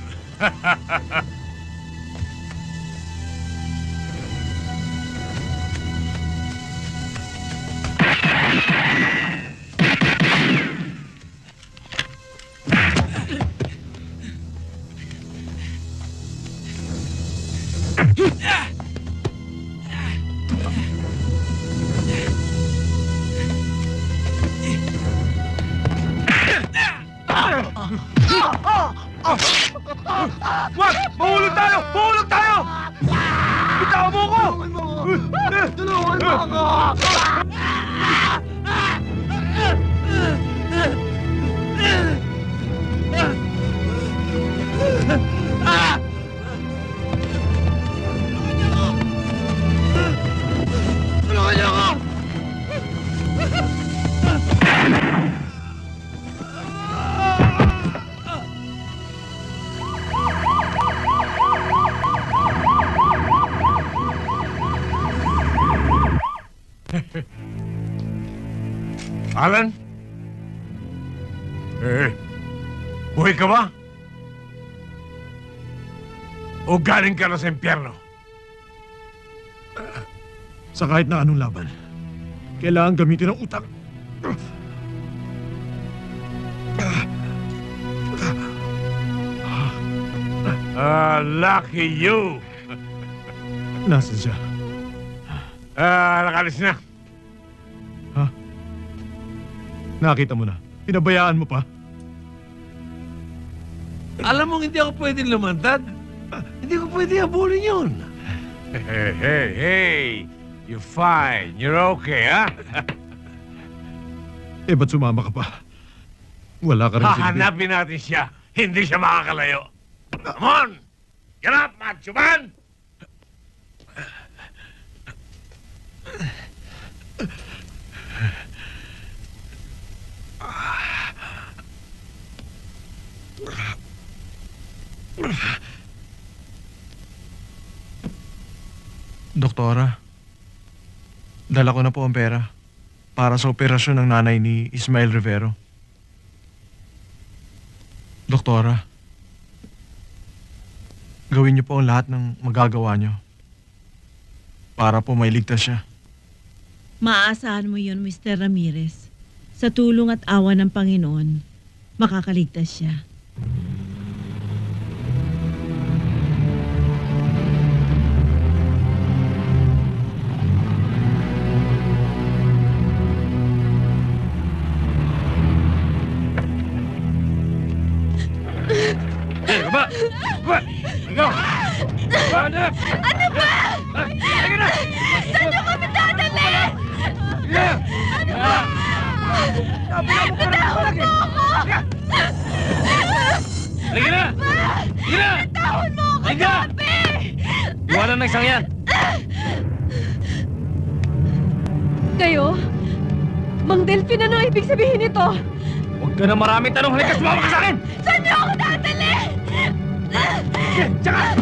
Wag! Mahulog tayo! Mahulog tayo! Bitawan mo ko! Tulungan mo ako! Tulungan niyo ako! Alan? Buhay ka ba? O galing ka na sa impyerno? Sa kahit na anong laban, kailangan gamitin ang utak. Lucky you! Nasaan siya? Nakalis na. Nakita mo na. Pinabayaan mo pa. Alam mo, hindi ako pwedeng lumantad. Hindi ko pwede habulin yun. Hey! You're fine. You're okay, ha? Ba't sumama ka pa? Wala ka rin silbi. Hahanapin natin siya. Hindi siya makakalayo. Come on! Get up, macho man! Doktora, dala ko na po ang pera para sa operasyon ng nanay ni Ismael Rivero. Doktora, gawin niyo po ang lahat ng magagawa niyo para po mailigtas siya. Maaasahan mo yun, Mr. Ramirez. Sa tulong at awa ng Panginoon, makakaligtas siya. Baba! Baba! Ikaw! Hanap! Ano ba? Halika na! Saan niyo kami dadalhin? Ano ba? Bitawan mo ako! Halika na! Halika na! Bitawan mo ako, Halika! Gabi! Iwanan ng isang yan! Kayo? Mang Delphin, ano ibig sabihin nito? Huwag ka na maraming tanong. Halika, sumama ka sa akin! Saan niyo ako dadalhin? Tsaka!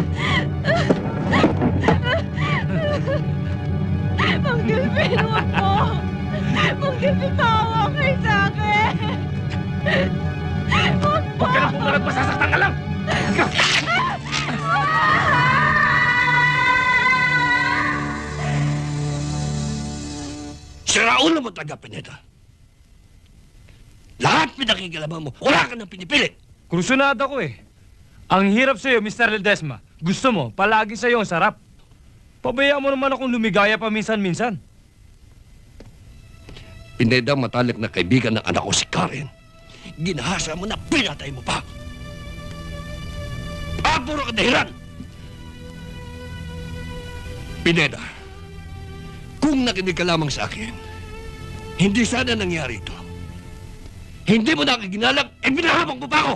Mang Delphin, huwag mo! Mang Delphin, maawa kayo sa akin! Huwag mo! Huwag ka na pumarag, masasaktan ka lang! Siraulo mo talaga, Pineda. Lahat pinakikalaman mo, wala ka nang pinipili. Krusunada ko eh. Ang hirap sa'yo, Mr. Ledesma. Gusto mo, palagi sa'yo ang sarap. Pabayaan mo naman akong lumigaya pa minsan-minsan. Pineda, matalik na kaibigan ng anak ko si Karen. Ginahasa mo na pinatay mo pa. Puro ka dahilan. Pineda, kung nakinig ka lamang sa akin, hindi sana nangyari ito. Hindi mo nakikinalag, binahabang mo pa ako!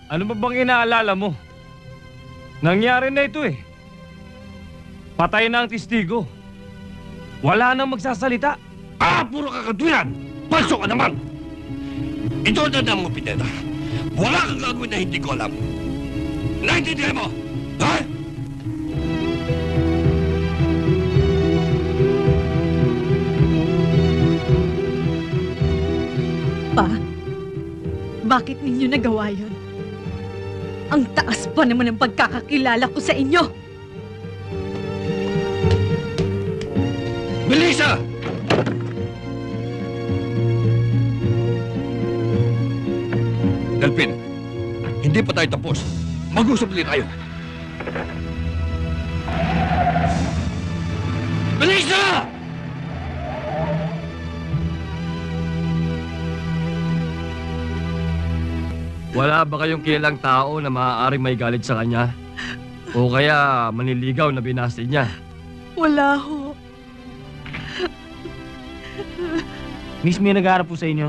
Ano ba bang inaalala mo? Nangyari na ito eh. Patay na ang testigo. Wala nang magsasalita. Puro kakatuyan! Pasok ka naman! Ito na mo, Pineda. Wala kang gagawin na hindi ko alam. Naintindihan mo? Ha? Pa, bakit ninyo nagawa yun? Ang taas pa naman ng pagkakakilala ko sa inyo. Melissa! Delphin, hindi pa tayo tapos. Mag-usap ulit tayo. Melissa! Wala ba kayong kilalang tao na maaaring may galit sa kanya? O kaya maniligaw na binasti niya? Wala ho. Miss, may nag-aarap po sa inyo.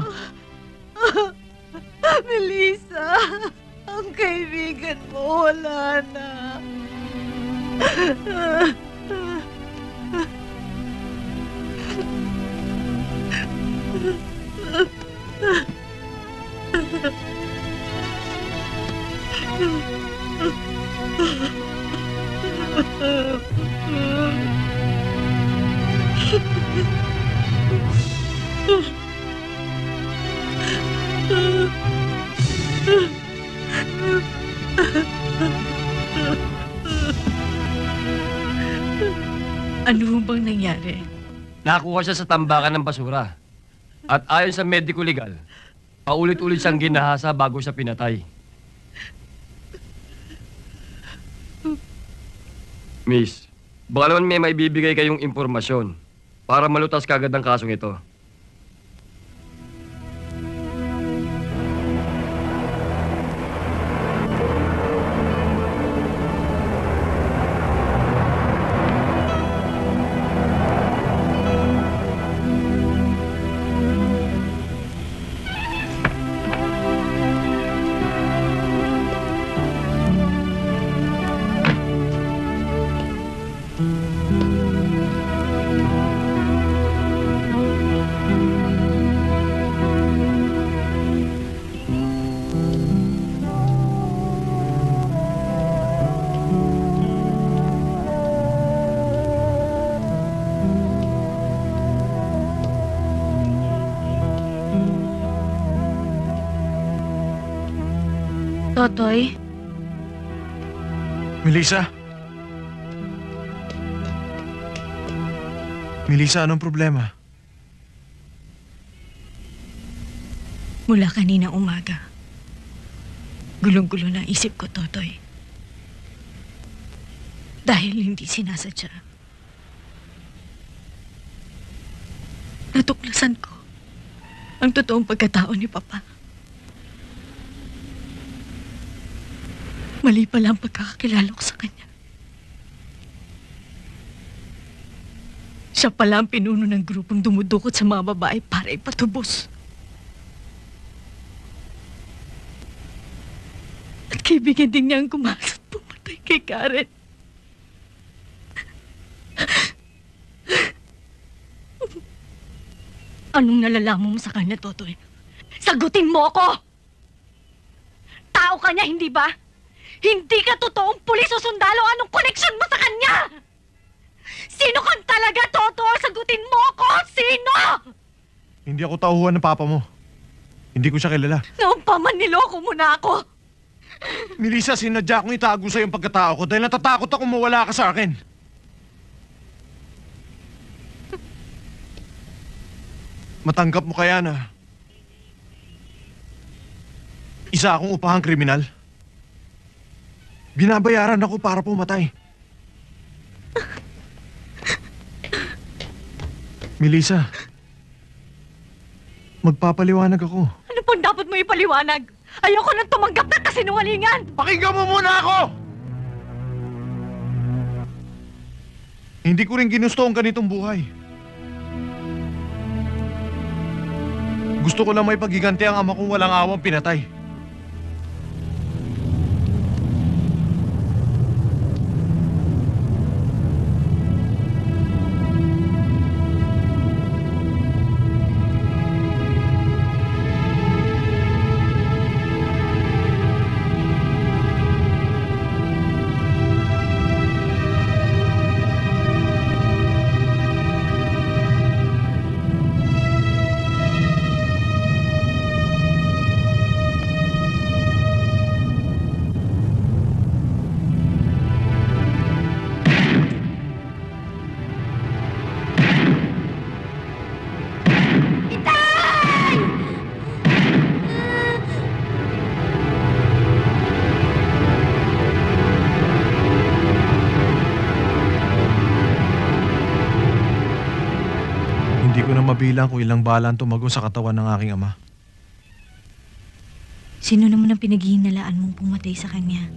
Melissa, ang kaibigan mo wala na. Ano bang nangyari? Nakuha siya sa tambakan ng basura. At ayon sa medico legal, paulit-ulit siyang ginahasa bago siya pinatay. Miss, baka naman may maibibigay kayong impormasyon para malutas kagad ang kasong ito. Totoy? Melissa? Melissa, anong problema? Mula kaninang umaga, gulong-gulo na isip ko, Totoy. Dahil hindi sinasadya. Natuklasan ko ang totoong pagkatao ni Papa. Mali pala ang pagkakakilala ko sa kanya. Siya pala ang pinuno ng grupong dumudukot sa mga babae para ipatubos. At kaibigan din niya ang gumasat pumatay kay Karen. Anong nalalaman mo sa kanya, Totoy? Sagutin mo ako! Tao ka niya, hindi ba? Hindi ka totoong pulis o sundalo. Anong koneksyon mo sa kanya? Sino kang talaga, Totoy? Sagutin mo ako! Sino? Hindi ako tauhan ng papa mo. Hindi ko siya kilala. Noong pa man niloko mo na ako. Melissa, sinadya kong itago sa'yo ang pagkatao ko dahil natatakot akong mawala ka sa akin. Matanggap mo kaya na isa akong upahang kriminal? Binabayaran ako para pumatay. Melissa, magpapaliwanag ako. Ano pang dapat mo ipaliwanag? Ayoko nang tumanggap ng kasinungalingan! Pakinggan mo muna ako! Hindi ko rin ginusto ang ganitong buhay. Gusto ko lang may paghiganti ang ama kong walang awang pinatay. mabilang kung ilang bala ang tumago sa katawan ng aking ama. Sino naman ang pinaghihinalaan mong pumatay sa kanya?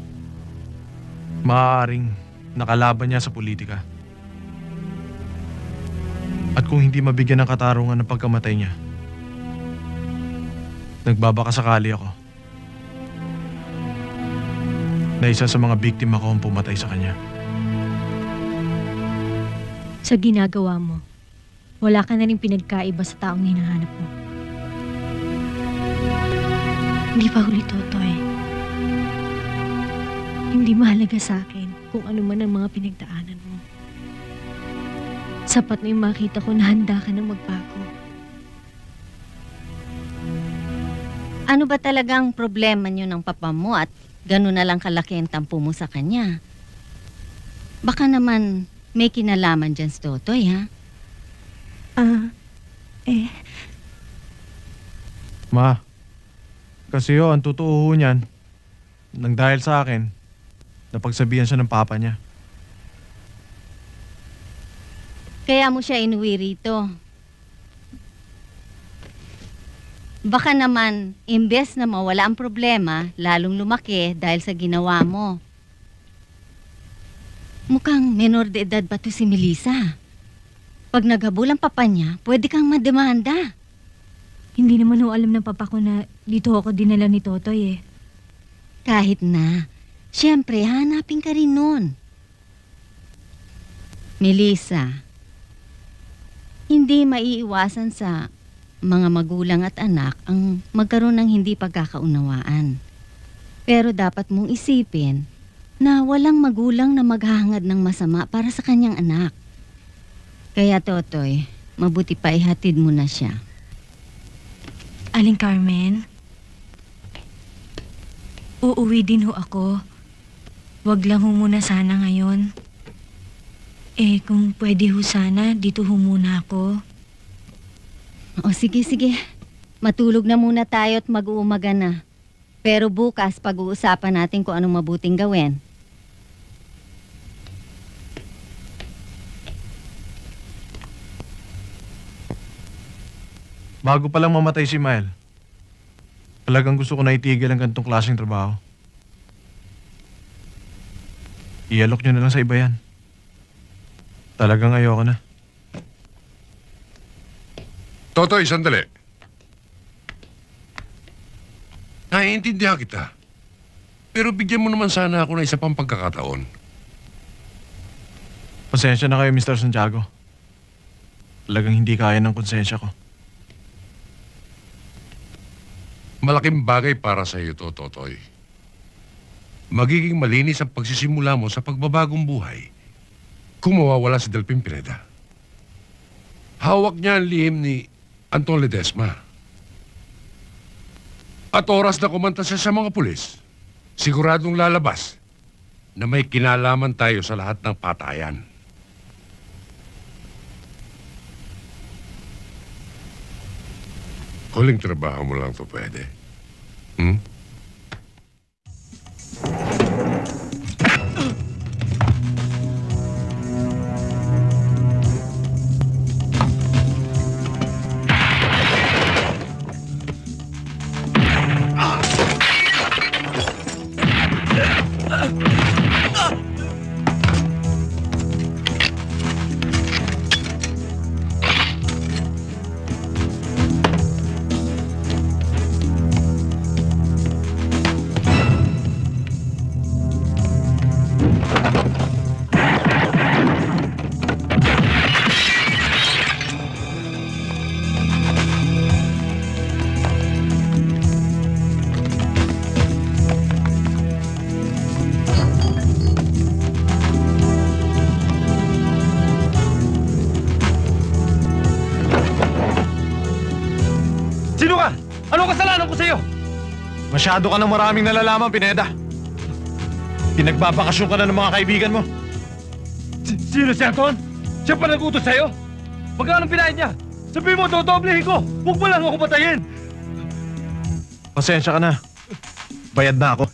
Maaaring nakalaban niya sa politika. At kung hindi mabigyan ng katarungan ng pagkamatay niya, nagbabaka sakali ako na isa sa mga biktima ko ang pumatay sa kanya. Sa ginagawa mo, wala ka na rin pinagkaiba sa taong hinahanap mo. Hindi pa huli, Totoy. Hindi mahalaga sa akin kung ano man ang mga pinagdaanan mo. Sapat na yung makita ko na handa ka na magbago. Ano ba talagang problema niyo ng papa mo at gano'n na lang kalaki ang tampo mo sa kanya? Baka naman may kinalaman dyan si Totoy, ha? Ma, kasi ang totoo niyan, nang dahil sa akin, napagsabihan siya ng papa niya. Kaya mo siya inuwi rito. Baka naman, imbes na mawala ang problema, lalong lumaki dahil sa ginawa mo. Mukhang menor de edad pa to si Melissa. Pag naghabol ang papa niya, pwede kang mademanda. Hindi naman ho alam ng papa ko na dito ako dinala ni Totoy eh. Kahit na, siyempre hanapin ka rin nun. Melissa, hindi maiiwasan sa mga magulang at anak ang magkaroon ng hindi pagkakaunawaan. Pero dapat mong isipin na walang magulang na maghahangad ng masama para sa kanyang anak. Kaya Totoy, mabuti pa ihatid mo na siya. Aling Carmen, uuwi din ho ako. Wag lang ho muna sana ngayon. Kung pwede ho sana, dito ho muna ako. O sige. Matulog na muna tayo at mag-uumaga na. Pero bukas pag-uusapan natin kung anong mabuting gawin. Bago pa lang mamatay si Mael, talagang gusto ko na itigil ang ganitong klaseng trabaho. Ialok nyo na lang sa iba yan. Talagang ayoko na. Totoy, sandali. Naiintindihan kita. Pero bigyan mo naman sana ako ng isa pang pagkakataon. Pasensya na kayo, Mr. Santiago. Talagang hindi kaya ng konsensya ko. Malaking bagay para sa iyo to, Totoy. Magiging malinis ang pagsisimula mo sa pagbabagong buhay kung mawawala si Delphine Pineda. Hawak niya ang lihim ni Anton Ledesma. At oras na kumanta siya sa mga pulis, siguradong lalabas na may kinalaman tayo sa lahat ng patayan. Huling trabaho mo lang to pwede. Sino ka? Anong kasalanan ko sa'yo? Masyado ka ng maraming nalalaman, Pineda. Pinagbabakasyon ka na ng mga kaibigan mo. Sino si Anton? Siya pa nag-utos sa'yo? Magkano pinahid niya? Sabihin mo, dodoblehin ko! Huwag mo lang ako patayin! Pasensya ka na. Bayad na ako.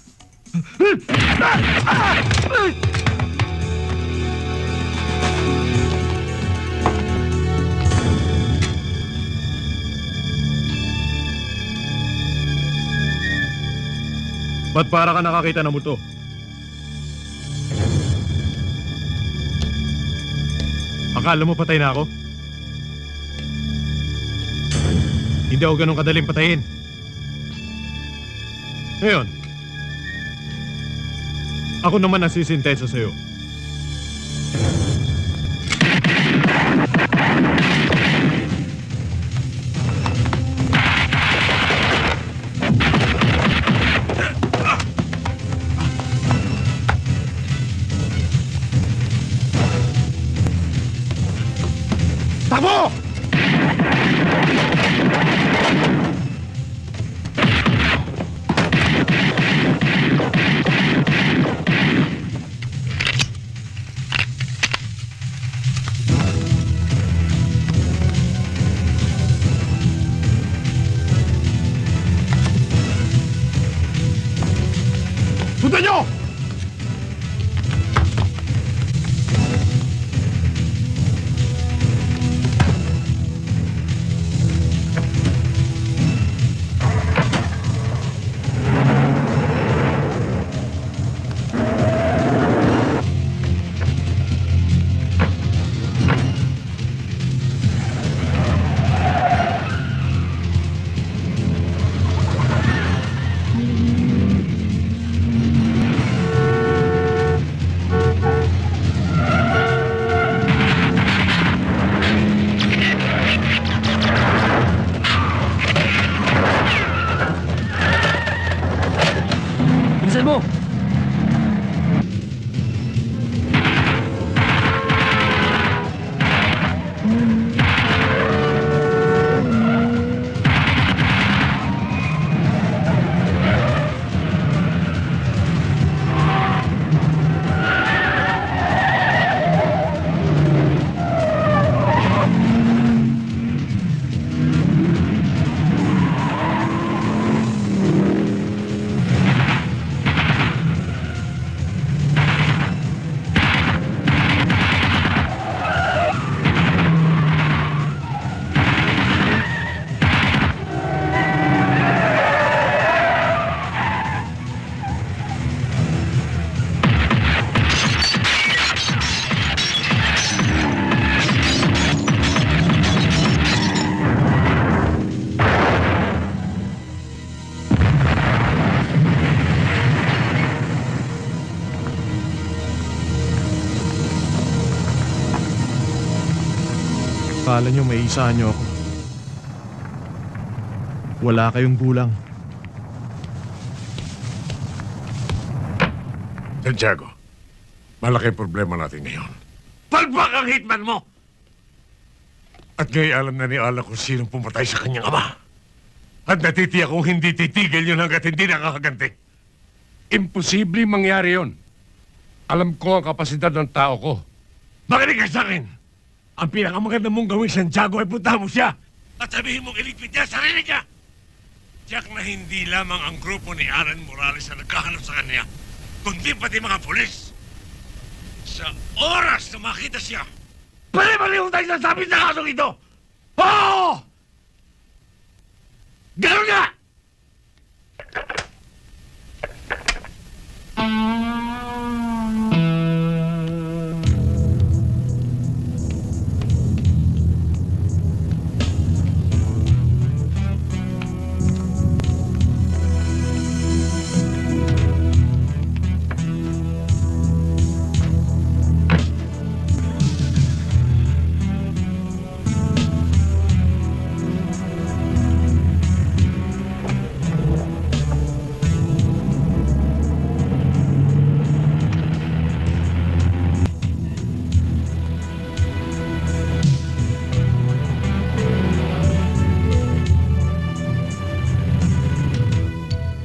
Ba't para ka nakakita ng multo? Akala mo patay na ako? Hindi ako ganun kadaling patayin. Ngayon, ako naman ang sisintesa sa'yo. Takbo! Punta nyo! mo! Akala nyo may isahan nyo ako. Wala kayong gulang. Santiago, malaki problema natin ngayon. Palpak ang hitman mo! At ngayon alam na ni Ala kung sinong pumatay sa kanyang ama. At natitiyak kung hindi titigil yun hanggat hindi nakakaganti. Imposible mangyari yon. Alam ko ang kapasidad ng tao ko. Makinig ka sa akin! Ang pinakamaganda mong gawin, Santiago, ay punta mo siya at sabihin mong iligpit niya sarili niya. Tiyak na hindi lamang ang grupo ni Alan Morales na nagkahanap sa kanya, kundi pati mga pulis. Sa oras na makita siya, pali-palihong tayo sasabi sa kasong ito! Oo! Ganun nga!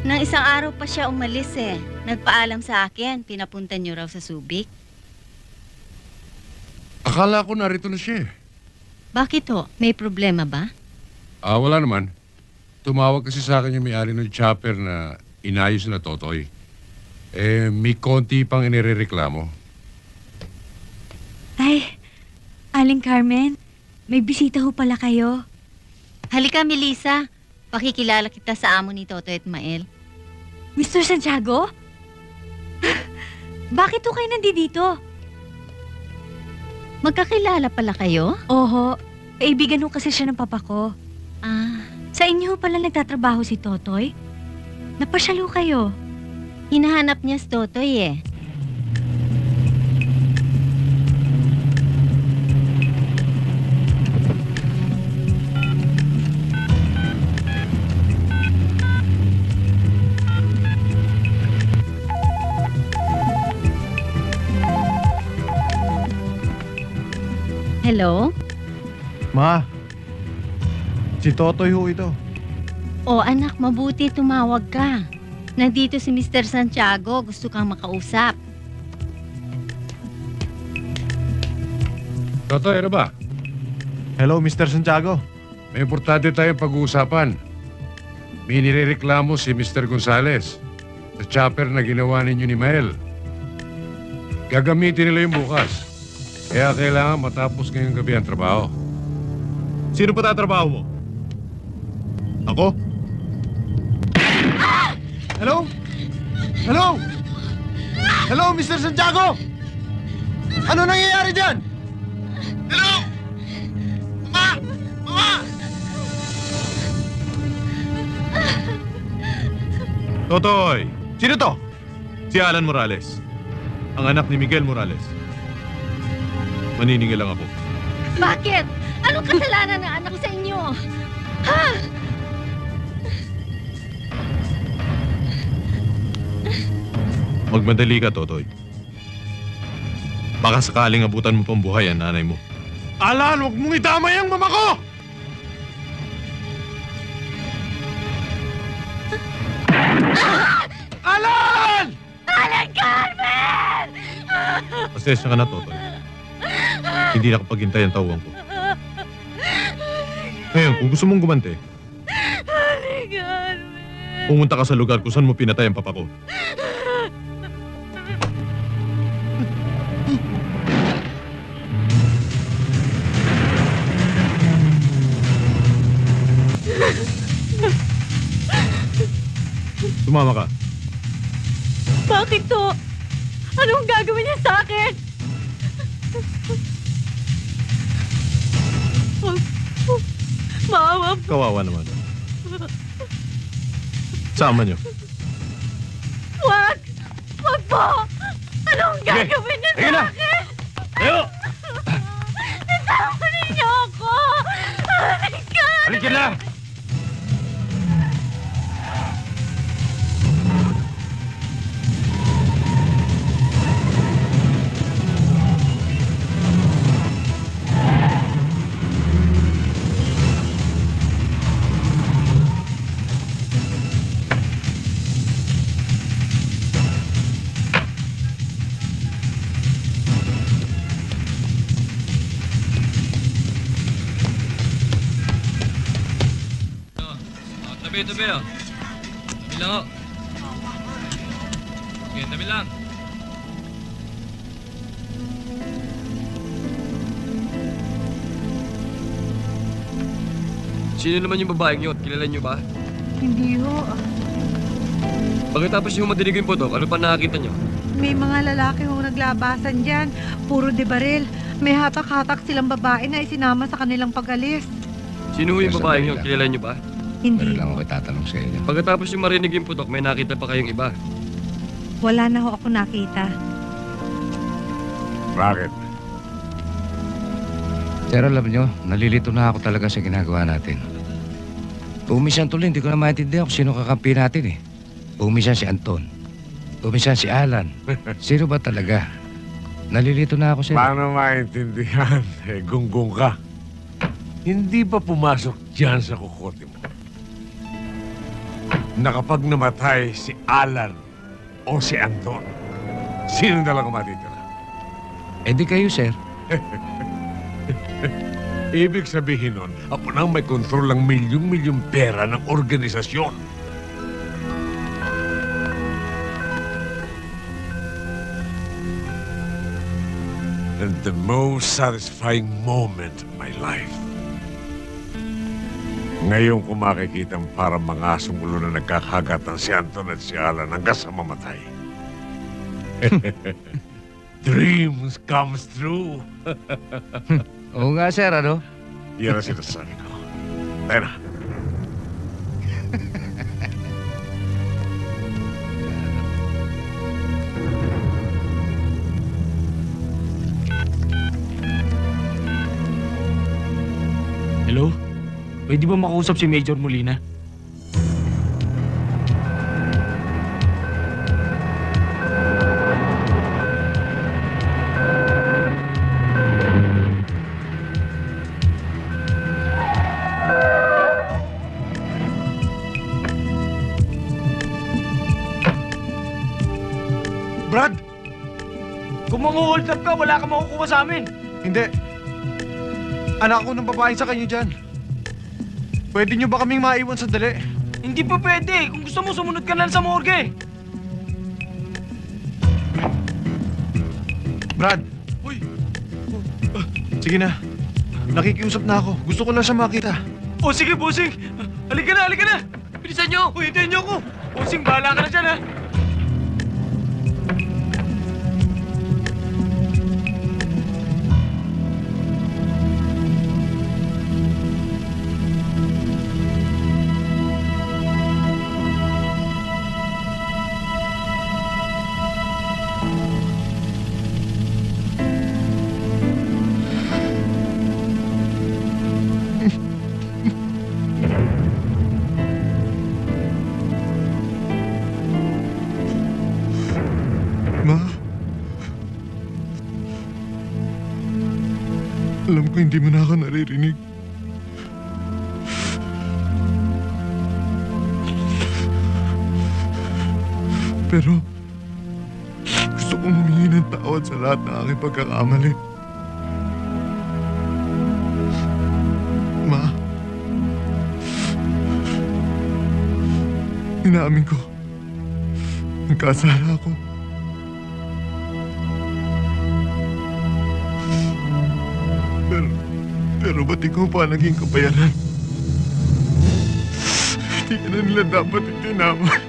Nang isang araw pa siya umalis eh. Nagpaalam sa akin, pinapunta niyo raw sa Subic. Akala ko narito na siya. Bakit ho? May problema ba? Wala naman. Tumawag kasi sa akin yung may-ari ng chopper na inayos na Totoy. May konti pang inirereklamo. Ay, Aling Carmen, may bisita ho pala kayo. Halika, Melissa. Pakikilala kita sa amo ni Totoy at Mael. Mr. Santiago? Bakit ho kayo nandito? Magkakilala pala kayo? Oho. Kaibigan ho kasi siya ng papa ko. Ah, Sa inyo ho pala nagtatrabaho si Totoy? Napasyal ho kayo. hinahanap niya si Totoy eh. Hello? Ma, si Totoy ho ito. O anak, mabuti tumawag ka. Nandito si Mr. Santiago, gusto kang makausap. Totoy, ano ba? Hello, Mr. Santiago. May importante tayong pag-uusapan. May nirereklamo si Mr. Gonzales sa chopper na ginawa ninyo ni Mael. Gagamitin nila yung bukas. Kaya kailangan matapos ngayong gabi ang trabaho. Sino pa tatrabaho mo? Ako? Hello? Hello? Hello, Mr. Santiago? Ano nangyayari dyan? Hello? Mama! Mama! Totoy! Sino to? Si Alan Morales. Ang anak ni Miguel Morales. Maniningil lang ako. Bakit? Anong kasalanan ng anak ko sa inyo? Ha? Magmadali ka, Totoy. Baka sakaling abutan mo pang buhay ang nanay mo. Alan, huwag mong idamay ang mama ko! Alan! Alan Carmen! Pasensya ka na, Totoy. Hindi nakapaghintay ang tawang ko. Ngayon, kung gusto mong gumante, pumunta ka sa lugar kung saan mo pinatay ang papa ko. Sumama ka. Bakit to? Anong gagawin niya sa akin? Maawa po. Kawawa naman. Sama niyo. Wag! Wag po! Anong gagawin niya sa akin? Tayo! Natawa ninyo ako! Halika! Halika na! Tabi, oh. Tabi lang, oh. Okay, tabi lang. Sino naman yung babaeng yun? Kilala niyo ba? Hindi ho. Pagkatapos yung madinig yung putok, ano pa nakakita niyo? May mga lalaki ho naglabasan dyan. Puro de baril. May hatak-hatak silang babae na isinama sa kanilang pag-alis. Sino yung babaeng yun? Kilala niyo ba? Hindi. Pero lang ako tatanong sa inyo. Pagkatapos yung marinig yung putok, may nakita pa kayong iba. Wala na ho ako nakita. Bakit? Sir, alam nyo, nalilito na ako talaga sa ginagawa natin. Umisan tuloy, hindi ko na maintindihan kung sino kakampi natin eh. Umisan si Anton. Umisan si Alan. Sino ba talaga? Nalilito na ako, sir. Paano maintindihan? Gunggong ka. Hindi ba pumasok dyan sa kukote mo na kapag namatay si Alan o si Anton, sino na lang matitira? Eh di kayo, sir. Ibig sabihin nun, ako nang may kontrol ng milyong-milyong pera ng organisasyon. And the most satisfying moment of my life Ngayon ko makikita parang mga asong ulo na nagkakagatan si Anton at si Alan hanggang sa mamatay. Dreams comes true. Oo nga, sir, ano? Yan ang sinasabi ko. Tayo na. Hello? Pwede ba makausap si Major Molina? Brad! Kung mang-hold up ka, wala ka makukuha sa amin. Hindi. Anak ko ng babae sa kanyo dyan. Pwede nyo ba kaming maiwan sandali? Hindi pa pwede. Kung gusto mo, sumunod ka na lang sa morgue. Brad! Uy! Sige na. Nakikiusap na ako. Gusto ko lang siya makita. O sige, bossing. Halika na, halika na. Bilisan nyo. Uy, hintayin nyo ako. Bossing, bahala ka na dyan, ha? Alam ko hindi mo na ako naririnig. Pero gusto kong humingi ng tawad sa lahat ng aking pagkakamali. Ma, inaamin ko, nagkasala ako. Pero ba't ikaw pa naging kabayaran? Hindi ka na nila dapat itinaman.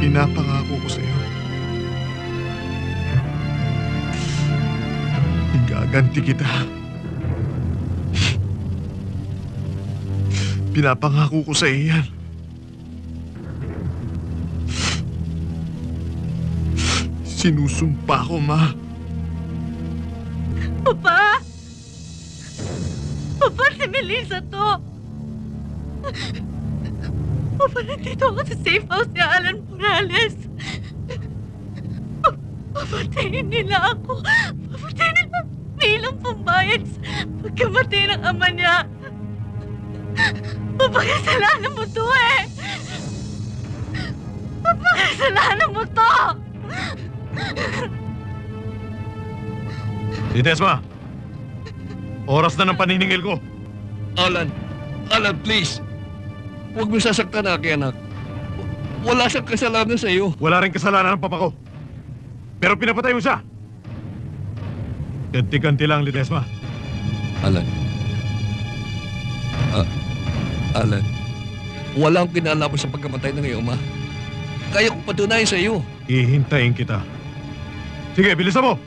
Pinapangako ko sa'yo. Igaganti kita. Pinapangako ko sa iyo yan. Sinusumpa ko, Ma. Papa! Papa, si Melissa to! Papa, nandito ako sa safe house ni Alan Morales. Papatayin nila ako. Papatayin nila bilang pambayad sa pagkamatay ng ama niya. Papa, kasalanan mo to eh. Papa, kasalanan mo to. Desma! Oras na ng paniningil ko. Alan, please. Huwag mo sasaktan na aking anak. Wala siyang kasalanan sa iyo. Wala rin kasalanan ng papa ko. Pero pinapatay mo siya. Ganti-ganti lang, Ledesma. Alan. Alan. Walang kinalaman sa pagkamatay ng iyong ama. Kaya kong patunayan sa iyo. Hihintayin kita. Sige, bilisan mo!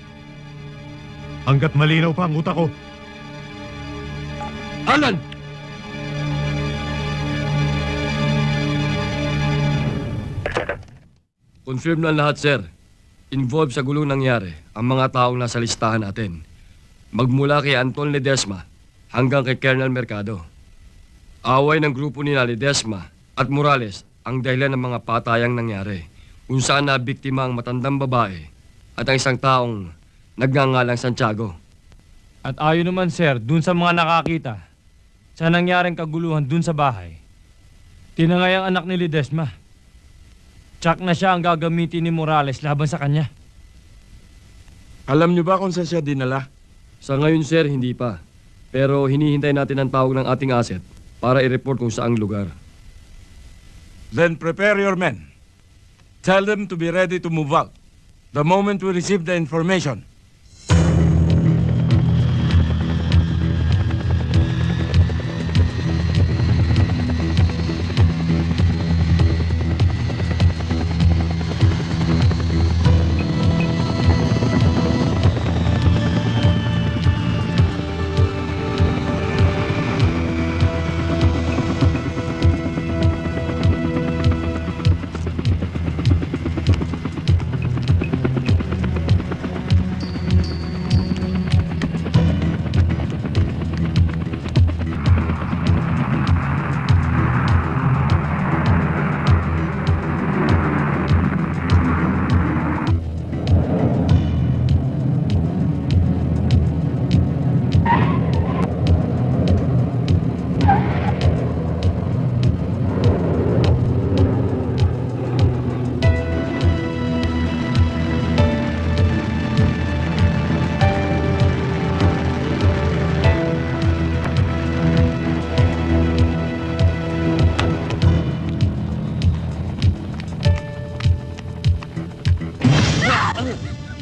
Hanggat malinaw pa ang utak ko. Alan! Confirm na lahat, sir. Involved sa gulong nangyari ang mga taong nasa listahan natin. Magmula kay Anton Ledesma hanggang kay Colonel Mercado. Away ng grupo ni Ledesma at Morales ang dahilan ng mga patayang nangyari, kung saan nabiktima ang matandang babae at ang isang taong nagngangalang Santiago. At ayon naman sir, dun sa mga nakakita, sa nangyaring kaguluhan dun sa bahay, tinangay ang anak ni Ledesma. Tsak na siya ang gagamitin ni Morales laban sa kanya. Alam niyo ba kung saan siya dinala? Sa ngayon, sir, hindi pa. Pero hinihintay natin ang tawag ng ating asset para i-report kung saang lugar. Then prepare your men. Tell them to be ready to move out the moment we receive the information.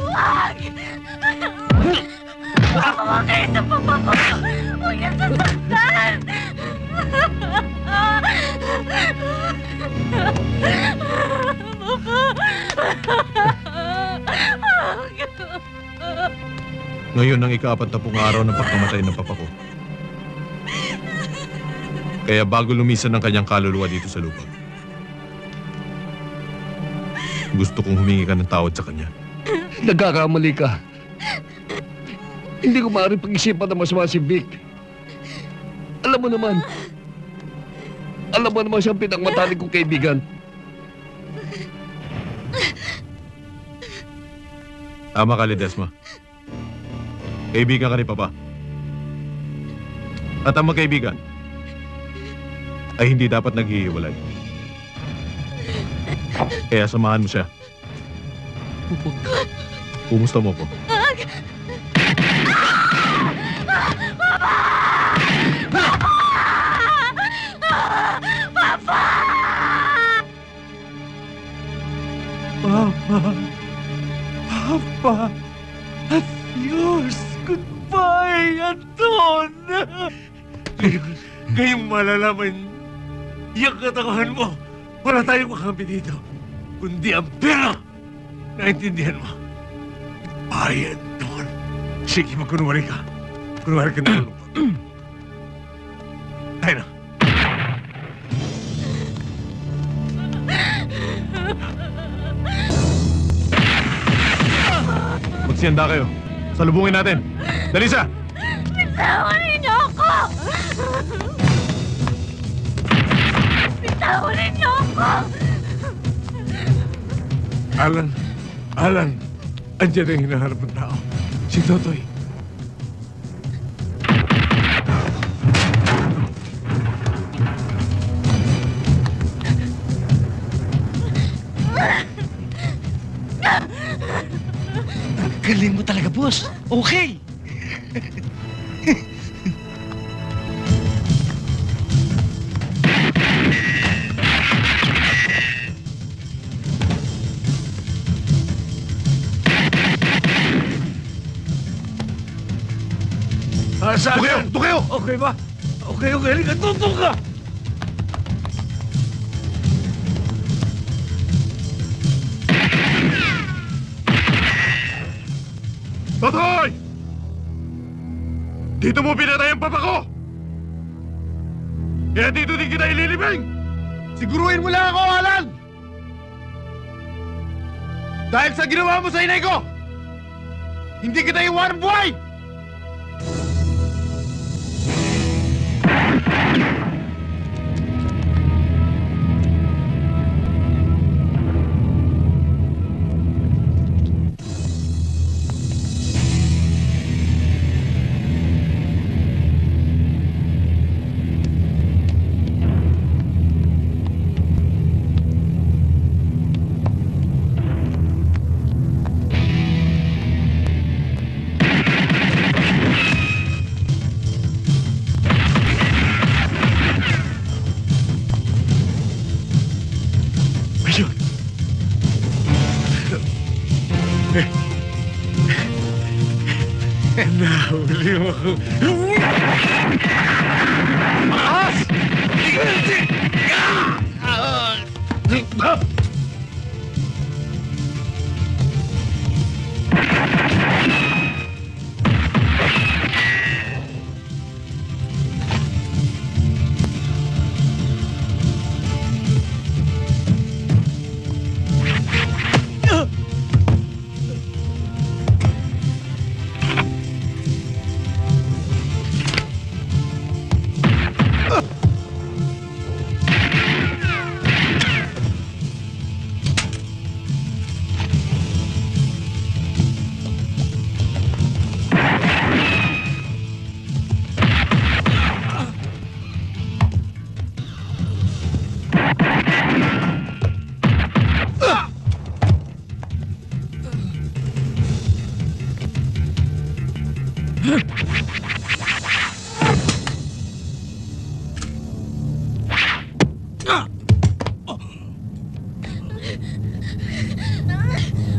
Wag! Huwag kayo sa papa ko! Huwag niya sasaktan! Ngayon ang ika-40 araw ng pagkamatay ng papa ko. Kaya bago lumisan ng kanyang kaluluwa dito sa lupa, gusto kong humingi ka ng tawad sa kanya. Nagkakamali ka. Hindi ko maaaring pag-isipan na masama si Vic. Alam mo naman siyang pinakmatalik kong kaibigan. Tama ka, Ledesma. Kaibigan ka ni Papa. At ang magkaibigan ay hindi dapat naghihiwalay. Kaya samahan mo siya. Kumusta mo po? Papa, at yours. Goodbye, Anton. Ngayong malalaman, yung katangahan mo, wala tayong makampi dito, kundi ang pera. Naintindihan mo? Goodbye, Anton. Sige, magkunwari ka. Kunwari ka na lupa. Tayo na. Magsiyanda kayo. Salubungin natin. Dali siya! Bitawan niyo ako! Bitawan niyo ako! Alan, andyan ang hinahanap ng tao. Si Totoy. Galing mo talaga, boss. Okay. Saan? Tukayo! Okay ba? Okay. Halika, tutok ka! Totoy! Dito mo pinatay ang papa ko! Kaya dito din kita ililibing! Siguruhin mo lang ako, Alan! Dahil sa ginawa mo sa inay ko, hindi kita iwan buhay! Nahuli mo ako. Maas!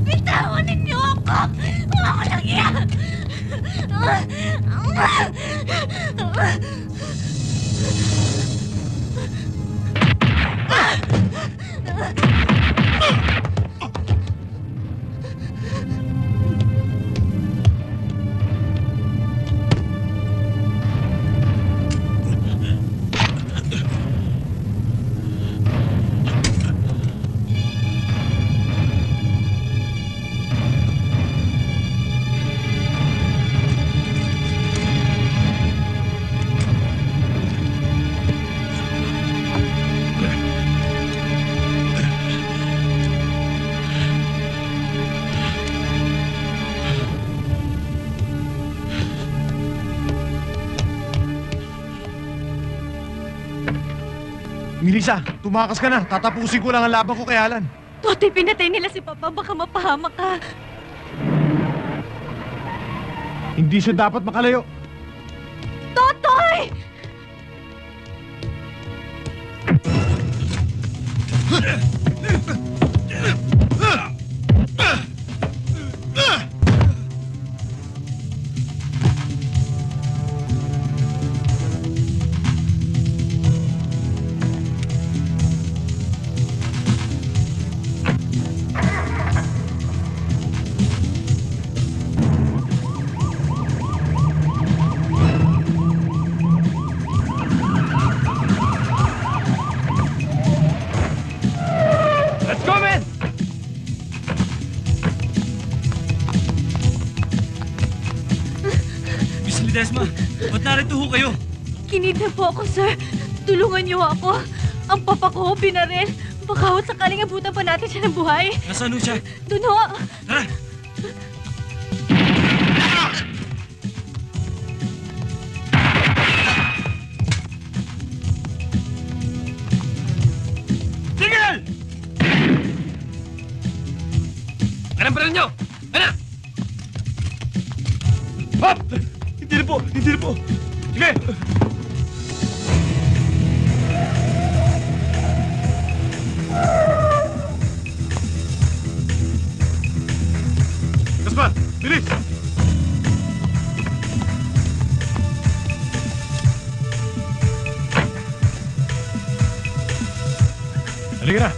Bitawan ninyo ako! Ako lang yan! Melissa, tumakas ka na. Tatapusin ko lang ang laban ko kay Alan. Totoy, pinatay nila si Papa. Baka mapahamak ka. Hindi siya dapat makalayo. Totoy! Desma, ba't narito ho kayo? Kinidnap po ako, sir. Tulungan niyo ako. Ang papa ko, binaril. Baka sakaling abutan pa natin siya ng buhay. Nasaan ho siya? Doon ho. Tara! Tigil! Anong baril niyo? Ano? Hop! Hindi na po! Hindi na po! Sige! Gaspar! Bilis! Halika na!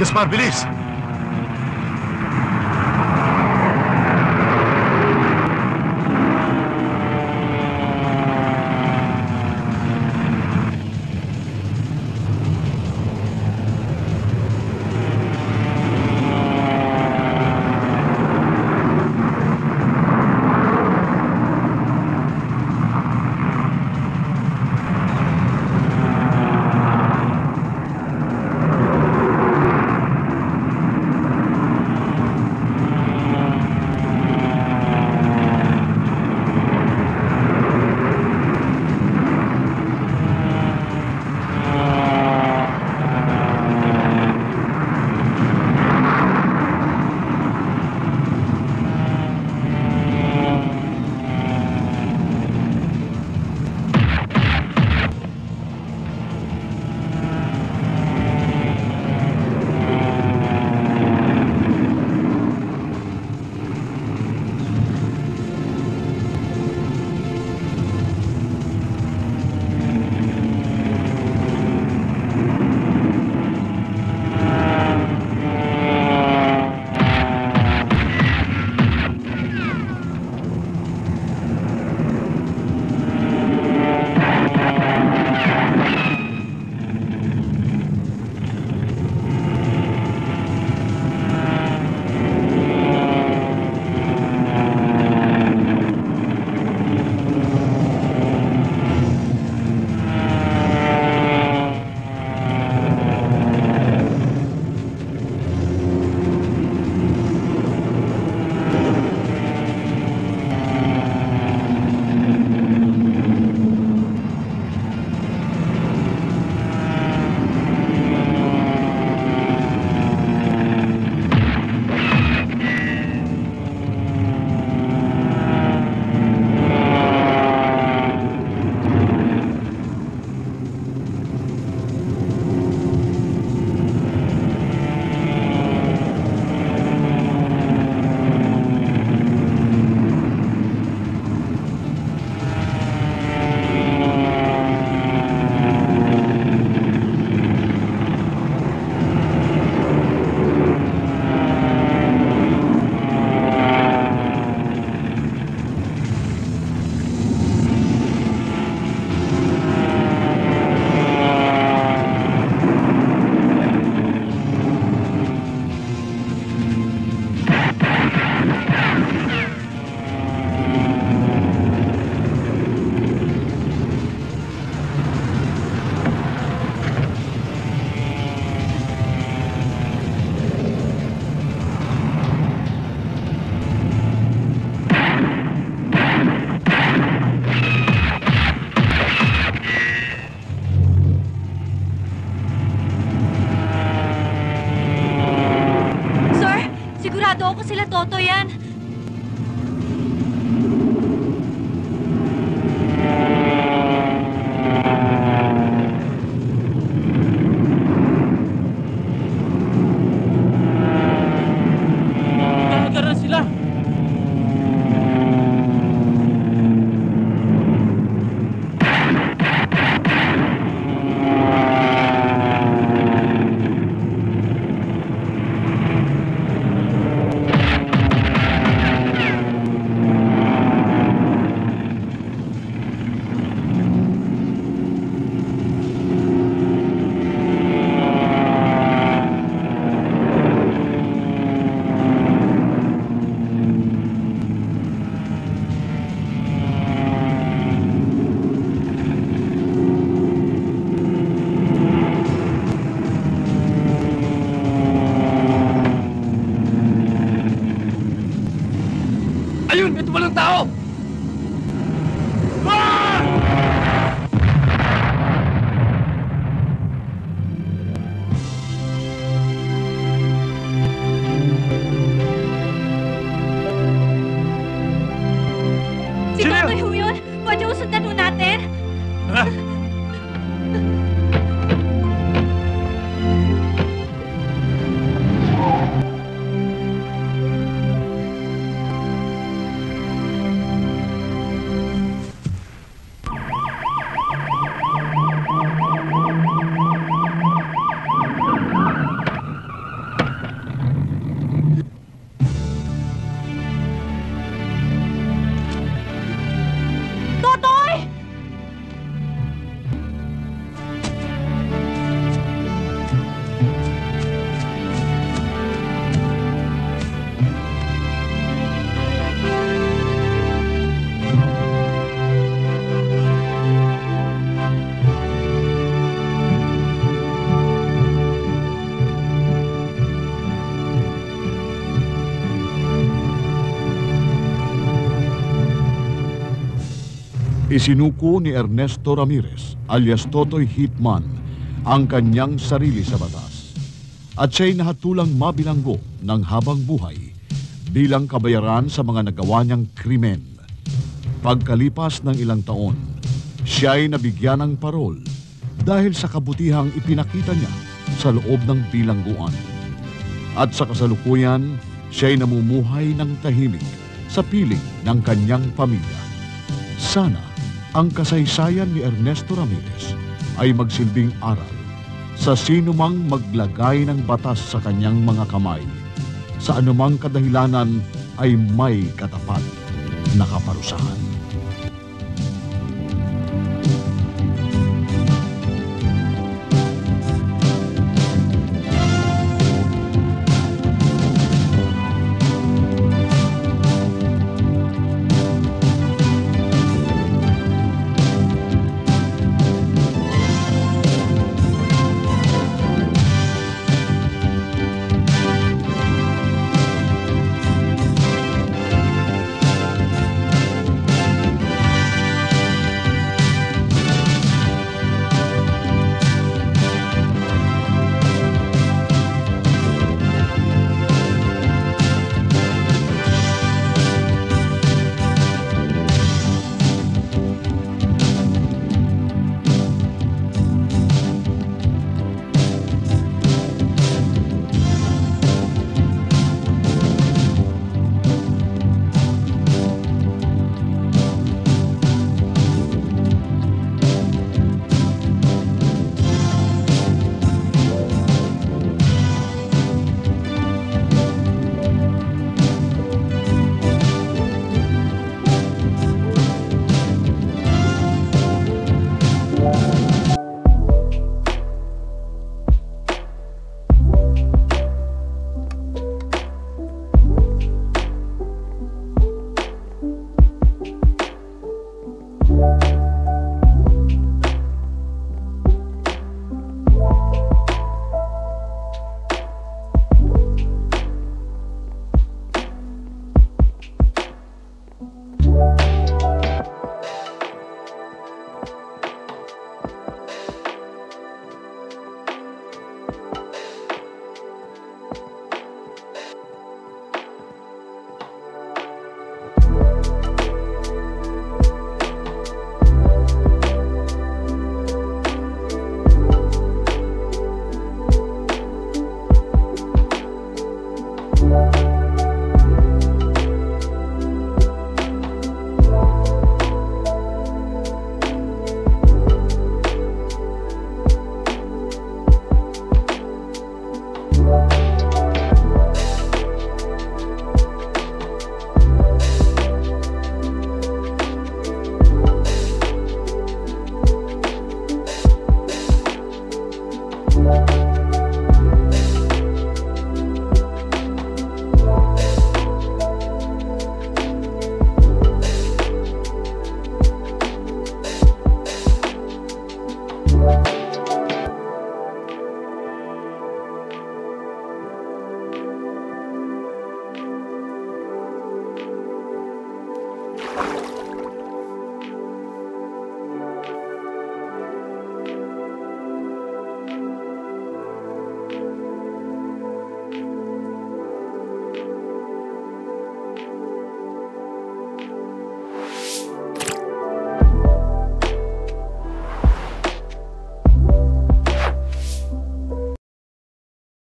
Gaspar, bilis! Sigurado ako sila Toto yan. Gano'n sila. Isinuko ni Ernesto Ramirez alias Totoy Hitman ang kanyang sarili sa batas at siya'y nahatulang mabilanggo ng habang buhay bilang kabayaran sa mga nagawa niyang krimen. Pagkalipas ng ilang taon, siya'y nabigyan ng parol dahil sa kabutihang ipinakita niya sa loob ng bilangguan. At sa kasalukuyan, siya'y namumuhay ng tahimik sa piling ng kanyang pamilya. Sana ang kasaysayan ni Ernesto Ramirez ay magsilbing aral sa sinumang maglagay ng batas sa kanyang mga kamay. Sa anumang kadahilanan ay may katapat na kaparusahan.